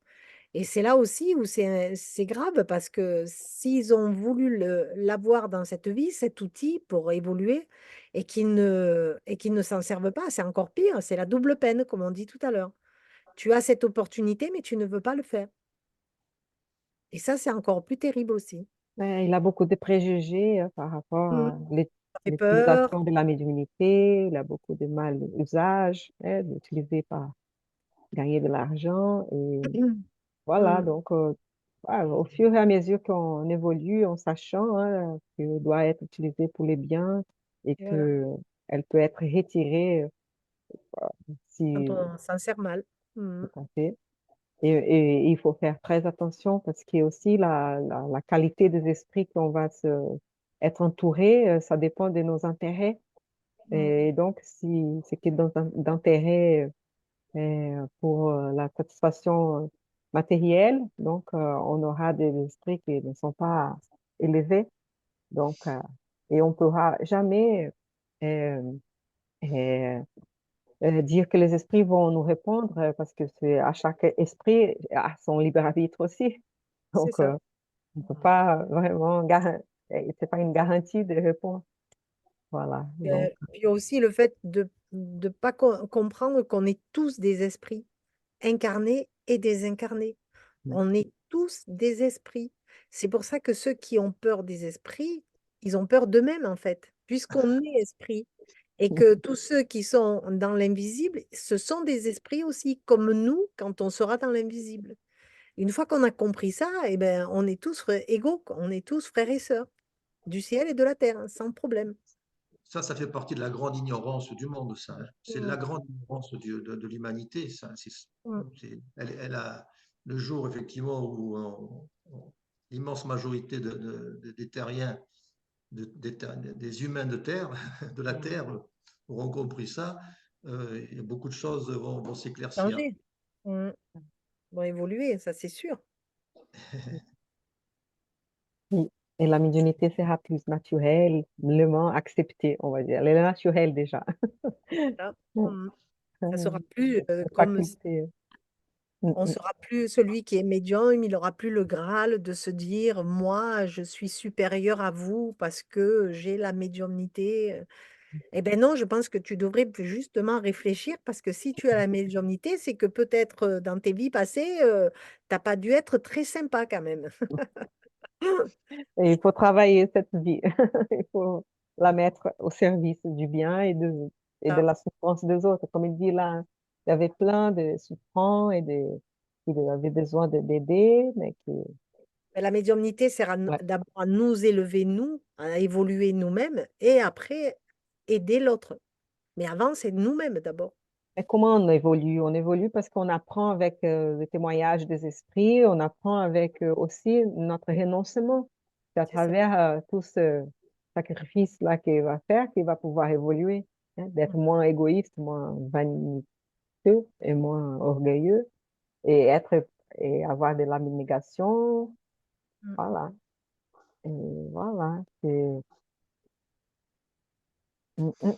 Et c'est là aussi où c'est grave parce que s'ils ont voulu l'avoir dans cette vie, cet outil pour évoluer, et qu'ils ne s'en servent pas, c'est encore pire, c'est la double peine, comme on dit tout à l'heure. Tu as cette opportunité, mais tu ne veux pas le faire. Et ça, c'est encore plus terrible aussi. Ouais, il a beaucoup de préjugés par rapport Mm. à Ça fait peur. l'utilisation de la médiumnité. Il a beaucoup de mal usage d'utiliser pour gagner de l'argent. Et voilà, Mm. donc ouais, au fur et à mesure qu'on évolue en sachant qu'elle doit être utilisée pour les biens et Et voilà, que elle peut être retirée quand si on s'en sert mal. Mm. tout à fait. Et il faut faire très attention parce qu'il y a aussi la qualité des esprits qu'on va être entouré, ça dépend de nos intérêts. Mm. Et donc, si c'est qui est d'intérêt pour la satisfaction matérielle, donc on aura des esprits qui ne sont pas élevés. Donc, et on ne pourra jamais euh, euh, dire que les esprits vont nous répondre parce que c'est à chaque esprit à son libre arbitre aussi. C'est Donc, ça. on ne peut pas vraiment c'est pas une garantie de réponse. Voilà. Donc, Puis aussi le fait de ne pas comprendre qu'on est tous des esprits, incarnés et désincarnés. On est tous des esprits. C'est pour ça que ceux qui ont peur des esprits, ils ont peur d'eux-mêmes en fait, puisqu'on est esprit. Et que tous ceux qui sont dans l'invisible, ce sont des esprits aussi, comme nous quand on sera dans l'invisible. Une fois qu'on a compris ça, eh ben, on est tous égaux, quoi. On est tous frères et sœurs, du ciel et de la terre, hein, sans problème. Ça fait partie de la grande ignorance du monde, ça. Hein. C'est Mm, la grande ignorance de l'humanité, ça. mm, Elle a le jour, effectivement, où l'immense majorité des terriens, des humains de terre, de la mm. terre, auront compris ça, et beaucoup de choses vont s'éclaircir. Changer. Mm. Vont évoluer, ça c'est sûr. oui. Et la médiumnité sera plus naturellement acceptée, on va dire. Elle est naturelle déjà. Là, Mm. ça sera Mm. plus Cette comme faculté. Mm, on mm. sera plus celui qui est médium, il n'aura plus le Graal de se dire moi je suis supérieur à vous parce que j'ai la médiumnité. Eh bien non, je pense que tu devrais justement réfléchir parce que si tu as la médiumnité, c'est que peut-être dans tes vies passées, t'as pas dû être très sympa quand même. Et il faut travailler cette vie. Il faut la mettre au service du bien et de Ça. la souffrance des autres. Comme il dit là, il y avait plein de souffrants qui avaient besoin d'aider, mais qui, Mais la médiumnité sert ouais. d'abord à nous élever, nous, à évoluer nous-mêmes et après aider l'autre. Mais avant, c'est nous-mêmes d'abord. Mais comment on évolue? On évolue parce qu'on apprend avec le témoignage des esprits, on apprend avec aussi notre renoncement. C'est à C'est ça. travers tout ce sacrifice-là qu'il va faire qu'il va pouvoir évoluer, hein, d'être moins égoïste, moins vaniteux et moins orgueilleux et et avoir de l'abnégation. Mm. Voilà. Et voilà. Mm, mm.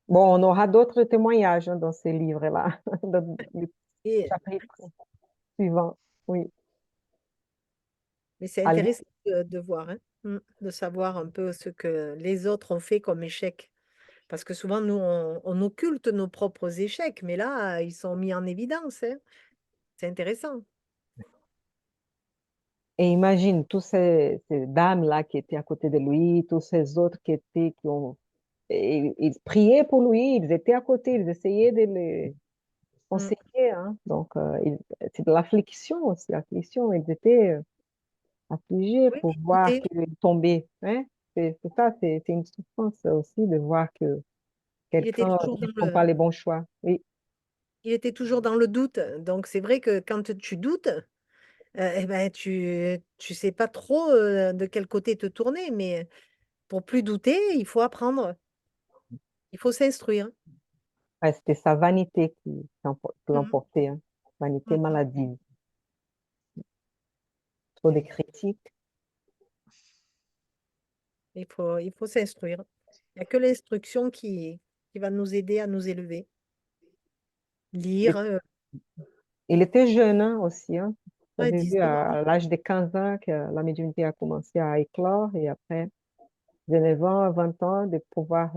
Bon, on aura d'autres témoignages dans ces livres-là, dans les Et chapitres suivants. Oui. Mais c'est À lire. intéressant de voir, hein, de savoir un peu ce que les autres ont fait comme échec. Parce que souvent, nous, on occulte nos propres échecs, mais là, ils sont mis en évidence, hein. C'est intéressant. Et imagine tous ces dames-là qui étaient à côté de lui, tous ces autres qui ont, ils priaient pour lui, ils étaient à côté, ils essayaient de le conseiller, hein. Donc, c'est de l'affliction aussi, l'affliction. Ils étaient affligés Oui, pour mais voir écoutez, qu'il tombait, hein. C'est ça, c'est une souffrance aussi de voir que il était quelqu'un toujours ne dans prend pas le, les bons choix. Oui, il était toujours dans le doute. Donc, c'est vrai que quand tu doutes, eh ben, tu sais pas trop de quel côté te tourner. Mais pour plus douter, il faut apprendre. Il faut s'instruire. ouais, c'était sa vanité qui Mhm. l'emportait, hein. Vanité Mhm. maladive, trop de critiques. Il faut s'instruire. Il n'y a que l'instruction qui va nous aider à nous élever. Lire, Il était jeune, hein, aussi, hein. ouais, J'avais vu 19 ans. à l'âge de 15 ans que la médiumnité a commencé à éclore et après 19 ans, 20 ans de pouvoir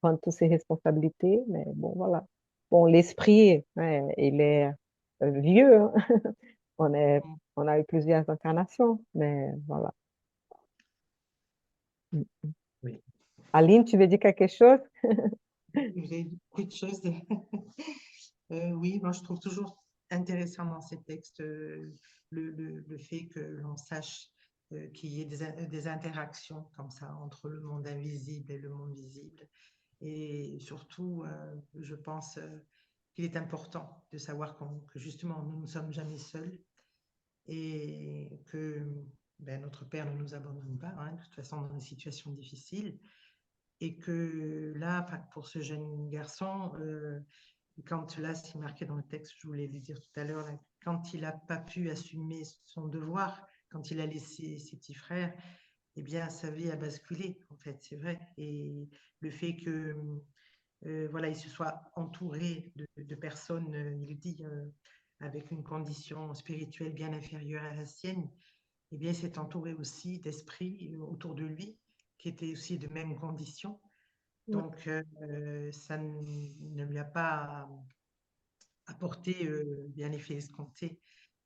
prendre toutes ses responsabilités. Mais bon, voilà. Bon, l'esprit, ouais, il est vieux, hein. On est, Mm. on a eu plusieurs incarnations, mais voilà. Oui. Aline, tu veux dire quelque chose? Vous avez dit beaucoup de choses. Oui, moi je trouve toujours intéressant dans ces textes le fait que l'on sache qu'il y ait des interactions comme ça entre le monde invisible et le monde visible. Et surtout, je pense qu'il est important de savoir que justement nous ne sommes jamais seuls et que ben, notre Père ne nous abandonne pas, hein, de toute façon dans des situations difficiles. Et que là, enfin, pour ce jeune garçon, quand là, c'est marqué dans le texte, je voulais le dire tout à l'heure, là, quand il n'a pas pu assumer son devoir, quand il a laissé ses petits frères, eh bien, sa vie a basculé, en fait, c'est vrai. Et le fait que, voilà, il se soit entouré de personnes, il dit, avec une condition spirituelle bien inférieure à la sienne, eh bien, il s'est entouré aussi d'esprits autour de lui qui étaient aussi de même condition. Ouais. Donc, ça ne lui a pas apporté bien l'effet escompté.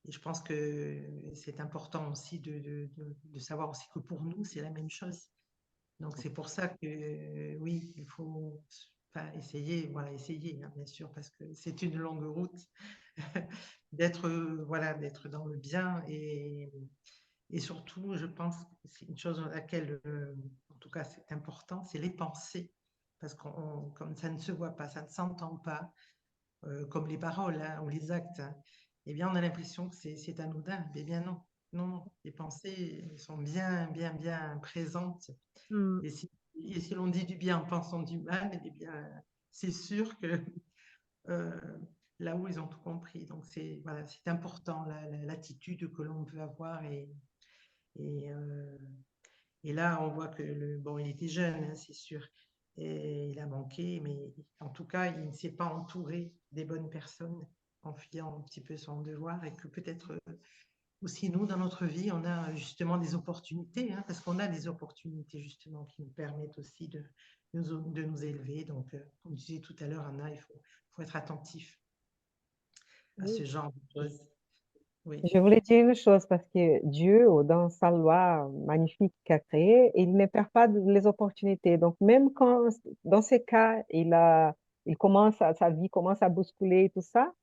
Et je pense que c'est important aussi de savoir aussi que pour nous, c'est la même chose. Donc, c'est pour ça que oui, il faut enfin, essayer, voilà, essayer, hein, bien sûr, parce que c'est une longue route d'être voilà, d'être dans le bien et surtout, je pense que c'est une chose à laquelle, en tout cas, c'est important, c'est les pensées. Parce que comme ça ne se voit pas, ça ne s'entend pas, comme les paroles hein, ou les actes, hein, eh bien, on a l'impression que c'est anodin. Mais bien non, non, non. Les pensées sont bien, bien, bien présentes. Mm. Et si l'on dit du bien en pensant du mal, eh bien, c'est sûr que euh, là-haut, ils ont tout compris. Donc, c'est voilà, c'est important, l'attitude que l'on peut avoir et, euh, et là, on voit que bon, il était jeune, hein, c'est sûr, et il a manqué, mais en tout cas, il ne s'est pas entouré des bonnes personnes en fiant un petit peu son devoir et que peut-être aussi nous, dans notre vie, on a justement des opportunités, hein, parce qu'on a des opportunités justement qui nous permettent aussi de nous élever. Donc, comme je disais tout à l'heure, Anna, faut être attentif à Oui. ce genre de choses. Oui. Je voulais dire une chose parce que Dieu, dans sa loi magnifique qu'il a créée, il ne perd pas les opportunités. Donc, même quand, dans ces cas, il commence sa vie commence à bousculer et tout ça,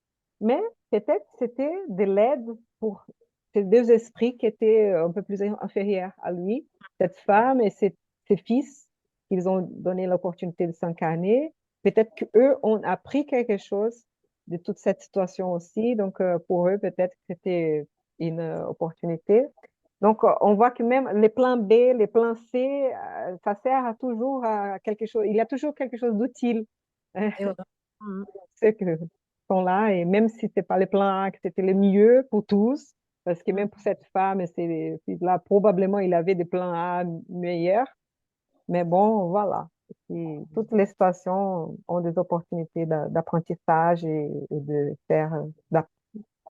mais peut-être c'était de l'aide pour ces deux esprits qui étaient un peu plus inférieurs à lui, cette femme et ses fils, qu'ils ont donné l'opportunité de s'incarner. Peut-être qu'eux ont appris quelque chose de toute cette situation aussi. Donc, pour eux, peut-être que c'était une opportunité. Donc, on voit que même les plans B, les plans C, ça sert à toujours à quelque chose. Il y a toujours quelque chose d'utile. Et voilà. Mm. Ceux qui sont là, et même si c'est pas les plans A, que c'était le mieux pour tous, parce que Mm. même pour cette femme, là, probablement, il avait des plans A meilleurs. Mais bon, voilà. Et toutes les situations ont des opportunités d'apprentissage et de faire,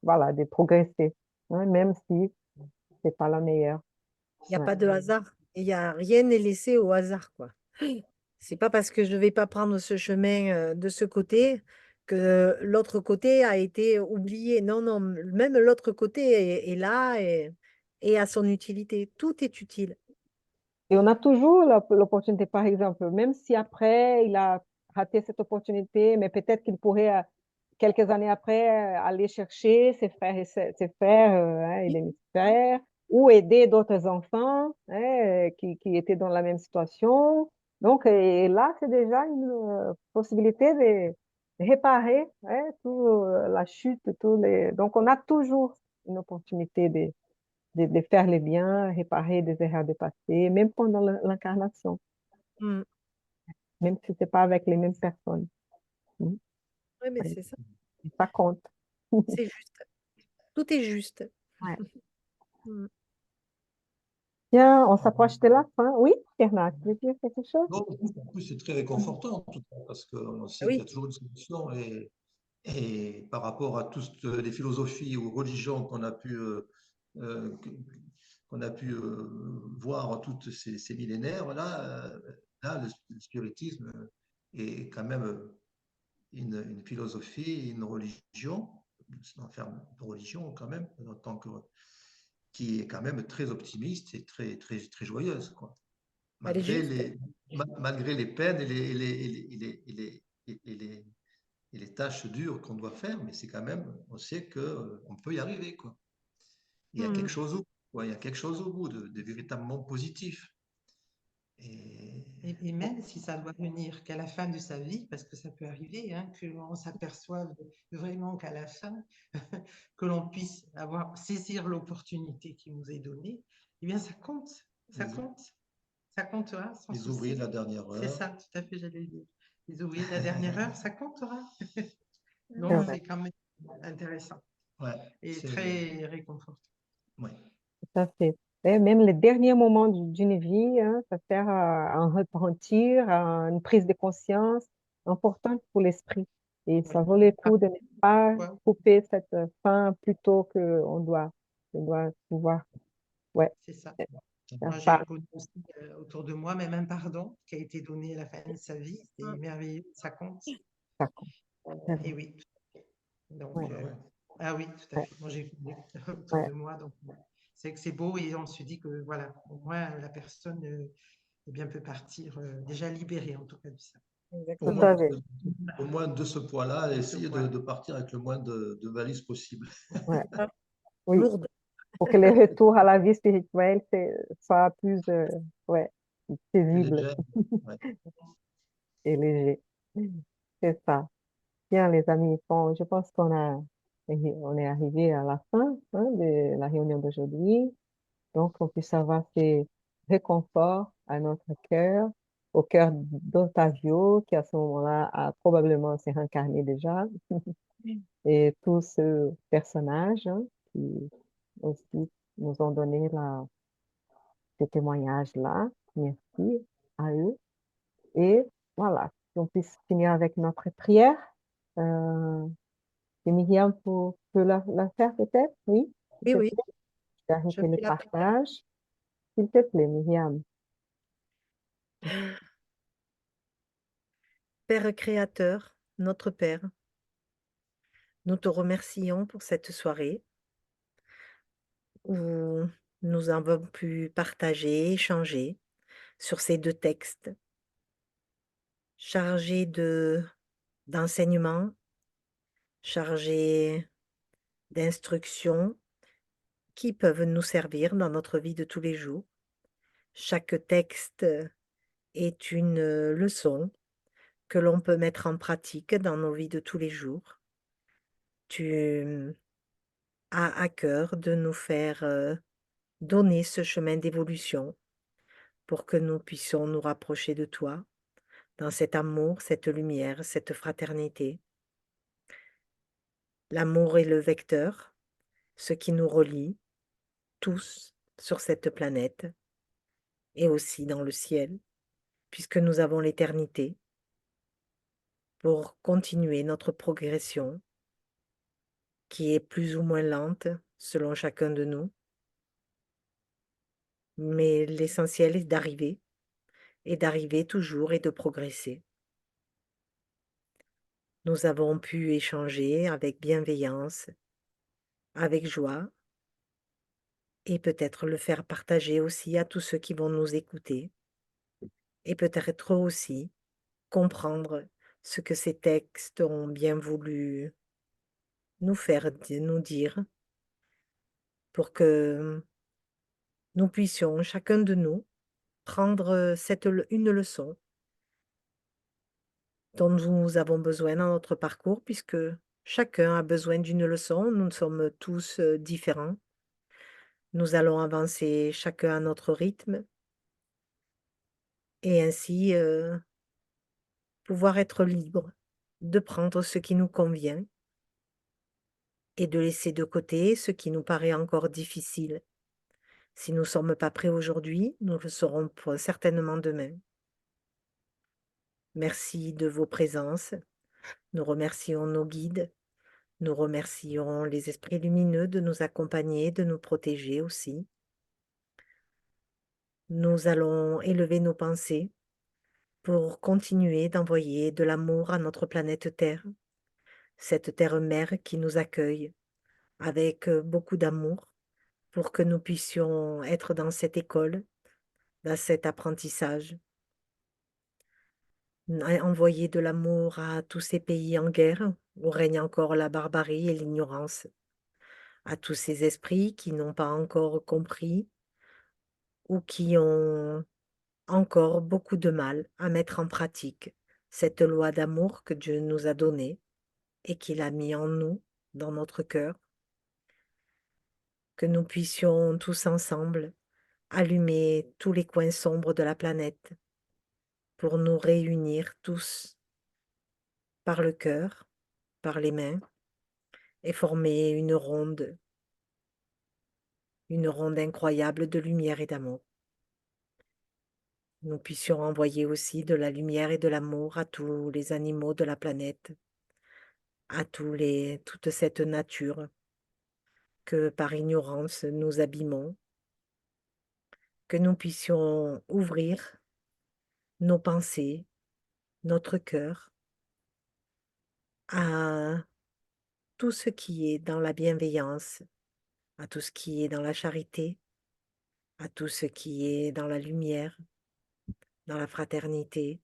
voilà, de progresser, hein, même si c'est pas la meilleure. Il n'y a Ouais. pas de hasard. Il y a rien n'est laissé au hasard, quoi. C'est pas parce que je ne vais pas prendre ce chemin de ce côté que l'autre côté a été oublié. Non, non, même l'autre côté est là et à son utilité. Tout est utile. Et on a toujours l'opportunité, par exemple, même si après il a raté cette opportunité, mais peut-être qu'il pourrait, quelques années après, aller chercher ses frères et ses frères hein, et Oui, demi-frères, ou aider d'autres enfants hein, qui étaient dans la même situation. Donc, et là, c'est déjà une possibilité de réparer hein, tout, la chute, tous les... Donc, on a toujours une opportunité de faire le bien, réparer des erreurs du passé, même pendant l'incarnation, mm. même si ce n'est pas avec les mêmes personnes. Mm. Oui, mais Ouais, c'est ça. ça compte. C'est juste. Tout est juste. Ouais. Mm. Bien, on s'approche de la fin. Oui, Bernard, tu veux dire quelque chose? Non, en plus, c'est très réconfortant, en tout cas, parce qu'on sait qu'il y Oui, a toujours une solution. Et par rapport à toutes les philosophies ou religions euh, que- qu'on a pu voir toutes ces millénaires, là, le spiritisme est quand même une philosophie, une religion, en termes de religion quand même, en tant que, qui est quand même très optimiste et très, très, très joyeuse, quoi. elle est Malgré juste. les, malgré les peines et les tâches dures qu'on doit faire, mais c'est quand même, on sait qu'on peut y arriver, quoi. Il y a quelque Mm. chose au bout, quoi. Il y a quelque chose au bout de véritablement positif. Et Et même si ça doit venir qu'à la fin de sa vie, parce que ça peut arriver, hein, qu'on s'aperçoive vraiment qu'à la fin, que l'on puisse saisir l'opportunité qui nous est donnée, eh bien ça compte, ça les, compte, ça comptera sans les ouvriers de souci. la dernière C'est heure, ça, tout à fait, j'allais le dire. Les ouvriers de la dernière heure, ça comptera. C'est Donc vrai, c'est quand même intéressant ouais, et c'est, très réconfortant. ouais. tout à fait. Et même les derniers moments d'une vie, hein, ça sert à un repentir, à une prise de conscience importante pour l'esprit. Et Oui. ça vaut le Ah, coup de ne pas ouais. couper cette fin plus tôt qu'on doit pouvoir, ouais, C'est ça. faire Moi, j'ai part. connu aussi autour de moi même un pardon qui a été donné à la fin de sa vie. Mm. C'est merveilleux, ça compte. Ça compte. C'est Et vrai. oui, tout à fait. Ouais, Donc, Ouais, ouais. ah oui, tout à ouais, fait. Moi, j'ai connu autour ouais, de moi. Donc, c'est que c'est beau et on se dit que voilà, au moins la personne eh bien, peut partir déjà libérée en tout cas de ça. Au Au tout Exactement. moins, à moins, fait. au moins de ce poids-là, de ce essayer point. de partir avec le moins de valises possible. Ouais, Ah, oui. lourde. Pour que le retour à la vie spirituelle soit plus, ouais, Plus paisible léger. Ouais. et léger. C'est ça. Bien, les amis, bon, je pense on est arrivé à la fin hein, de la réunion d'aujourd'hui. Donc, on puisse avoir ces réconforts à notre cœur, au cœur d'Ottavio, qui à ce moment-là a probablement s'est réincarné déjà, et tous ces personnages hein, qui aussi nous ont donné ce témoignage-là. Merci à eux. Et voilà, qu'on puisse finir avec notre prière. Euh, et Myriam peut la faire peut-être? Oui, s'il Oui, te oui, plaît. Je vais je arrêter le fais la prière. partage. S'il te plaît, Myriam. Père créateur, notre Père, nous te remercions pour cette soirée où nous avons pu partager, échanger sur ces deux textes chargés d'enseignements, chargés d'instructions qui peuvent nous servir dans notre vie de tous les jours. Chaque texte est une leçon que l'on peut mettre en pratique dans nos vies de tous les jours. Tu as à cœur de nous faire donner ce chemin d'évolution pour que nous puissions nous rapprocher de toi dans cet amour, cette lumière, cette fraternité. L'amour est le vecteur, ce qui nous relie tous sur cette planète et aussi dans le ciel, puisque nous avons l'éternité pour continuer notre progression qui est plus ou moins lente selon chacun de nous. Mais l'essentiel est d'arriver, et d'arriver toujours et de progresser. Nous avons pu échanger avec bienveillance, avec joie, et peut-être le faire partager aussi à tous ceux qui vont nous écouter et peut-être aussi comprendre ce que ces textes ont bien voulu nous dire pour que nous puissions, chacun de nous, prendre une leçon dont nous avons besoin dans notre parcours, puisque chacun a besoin d'une leçon. Nous sommes tous différents. Nous allons avancer chacun à notre rythme et ainsi pouvoir être libre de prendre ce qui nous convient et de laisser de côté ce qui nous paraît encore difficile. Si nous ne sommes pas prêts aujourd'hui, nous le serons certainement demain. Merci de vos présences. Nous remercions nos guides. Nous remercions les esprits lumineux de nous accompagner, de nous protéger aussi. Nous allons élever nos pensées pour continuer d'envoyer de l'amour à notre planète Terre, cette Terre-mère qui nous accueille avec beaucoup d'amour pour que nous puissions être dans cette école, dans cet apprentissage. Envoyer de l'amour à tous ces pays en guerre où règne encore la barbarie et l'ignorance, à tous ces esprits qui n'ont pas encore compris ou qui ont encore beaucoup de mal à mettre en pratique cette loi d'amour que Dieu nous a donnée et qu'il a mis en nous, dans notre cœur, que nous puissions tous ensemble allumer tous les coins sombres de la planète pour nous réunir tous par le cœur, par les mains et former une ronde incroyable de lumière et d'amour. Nous puissions envoyer aussi de la lumière et de l'amour à tous les animaux de la planète, à toute cette nature que par ignorance nous abîmons, que nous puissions ouvrir nos pensées, notre cœur à tout ce qui est dans la bienveillance, à tout ce qui est dans la charité, à tout ce qui est dans la lumière, dans la fraternité,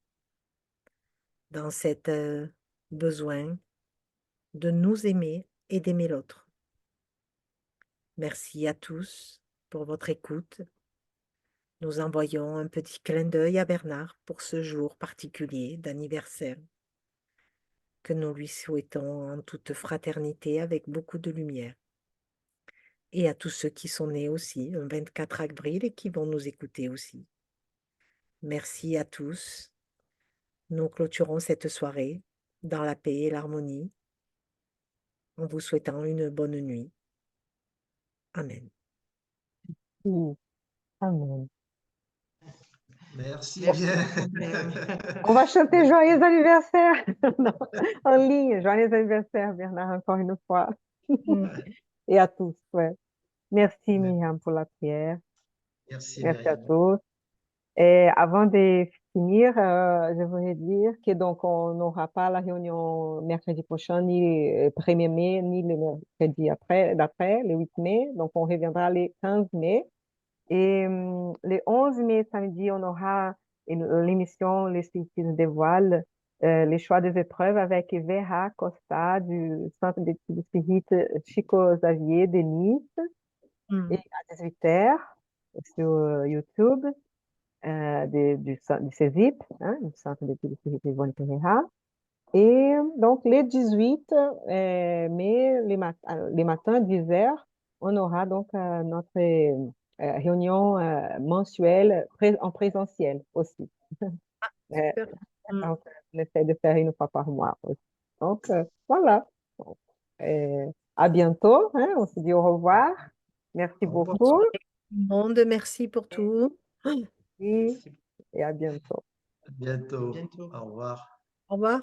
dans cet besoin de nous aimer et d'aimer l'autre. Merci à tous pour votre écoute. Nous envoyons un petit clin d'œil à Bernard pour ce jour particulier d'anniversaire que nous lui souhaitons en toute fraternité avec beaucoup de lumière. Et à tous ceux qui sont nés aussi un 24 avril et qui vont nous écouter aussi. Merci à tous. Nous clôturons cette soirée dans la paix et l'harmonie en vous souhaitant une bonne nuit. Amen. Oui. Amen. Merci Merci bien. beaucoup, Myriam. On va chanter joyeux anniversaire Non, en ligne. Joyeux anniversaire, Bernard, encore une fois. Mm. Et à tous, ouais. Merci, Myriam, pour la prière. Merci, Merci à Myriam. tous. Et avant de finir, je voudrais dire que donc on n'aura pas la réunion mercredi prochain, ni le 1er mai, ni le mercredi d'après, le 8 mai. Donc on reviendra le 15 mai. Et le 11 mai, samedi, on aura l'émission Les Spiritismes des Voiles, les choix des épreuves avec Vera Costa du Centre d'études spirites Chico Xavier de Nice, Mm. et à 18h sur YouTube du CESIP, hein, du Centre d'études spirites Yvonne Pereira. Et donc, les 18 mai, les matins, 10h, on aura donc notre réunion mensuelle en présentiel aussi. Super. Mm. Donc, on essaie de faire une fois par mois aussi. Donc, voilà. Donc, à bientôt, hein, on se dit au revoir. Merci Au revoir. beaucoup Monde, merci pour tout. et Merci. à bientôt. À bientôt. Bientôt. Au revoir. Au revoir.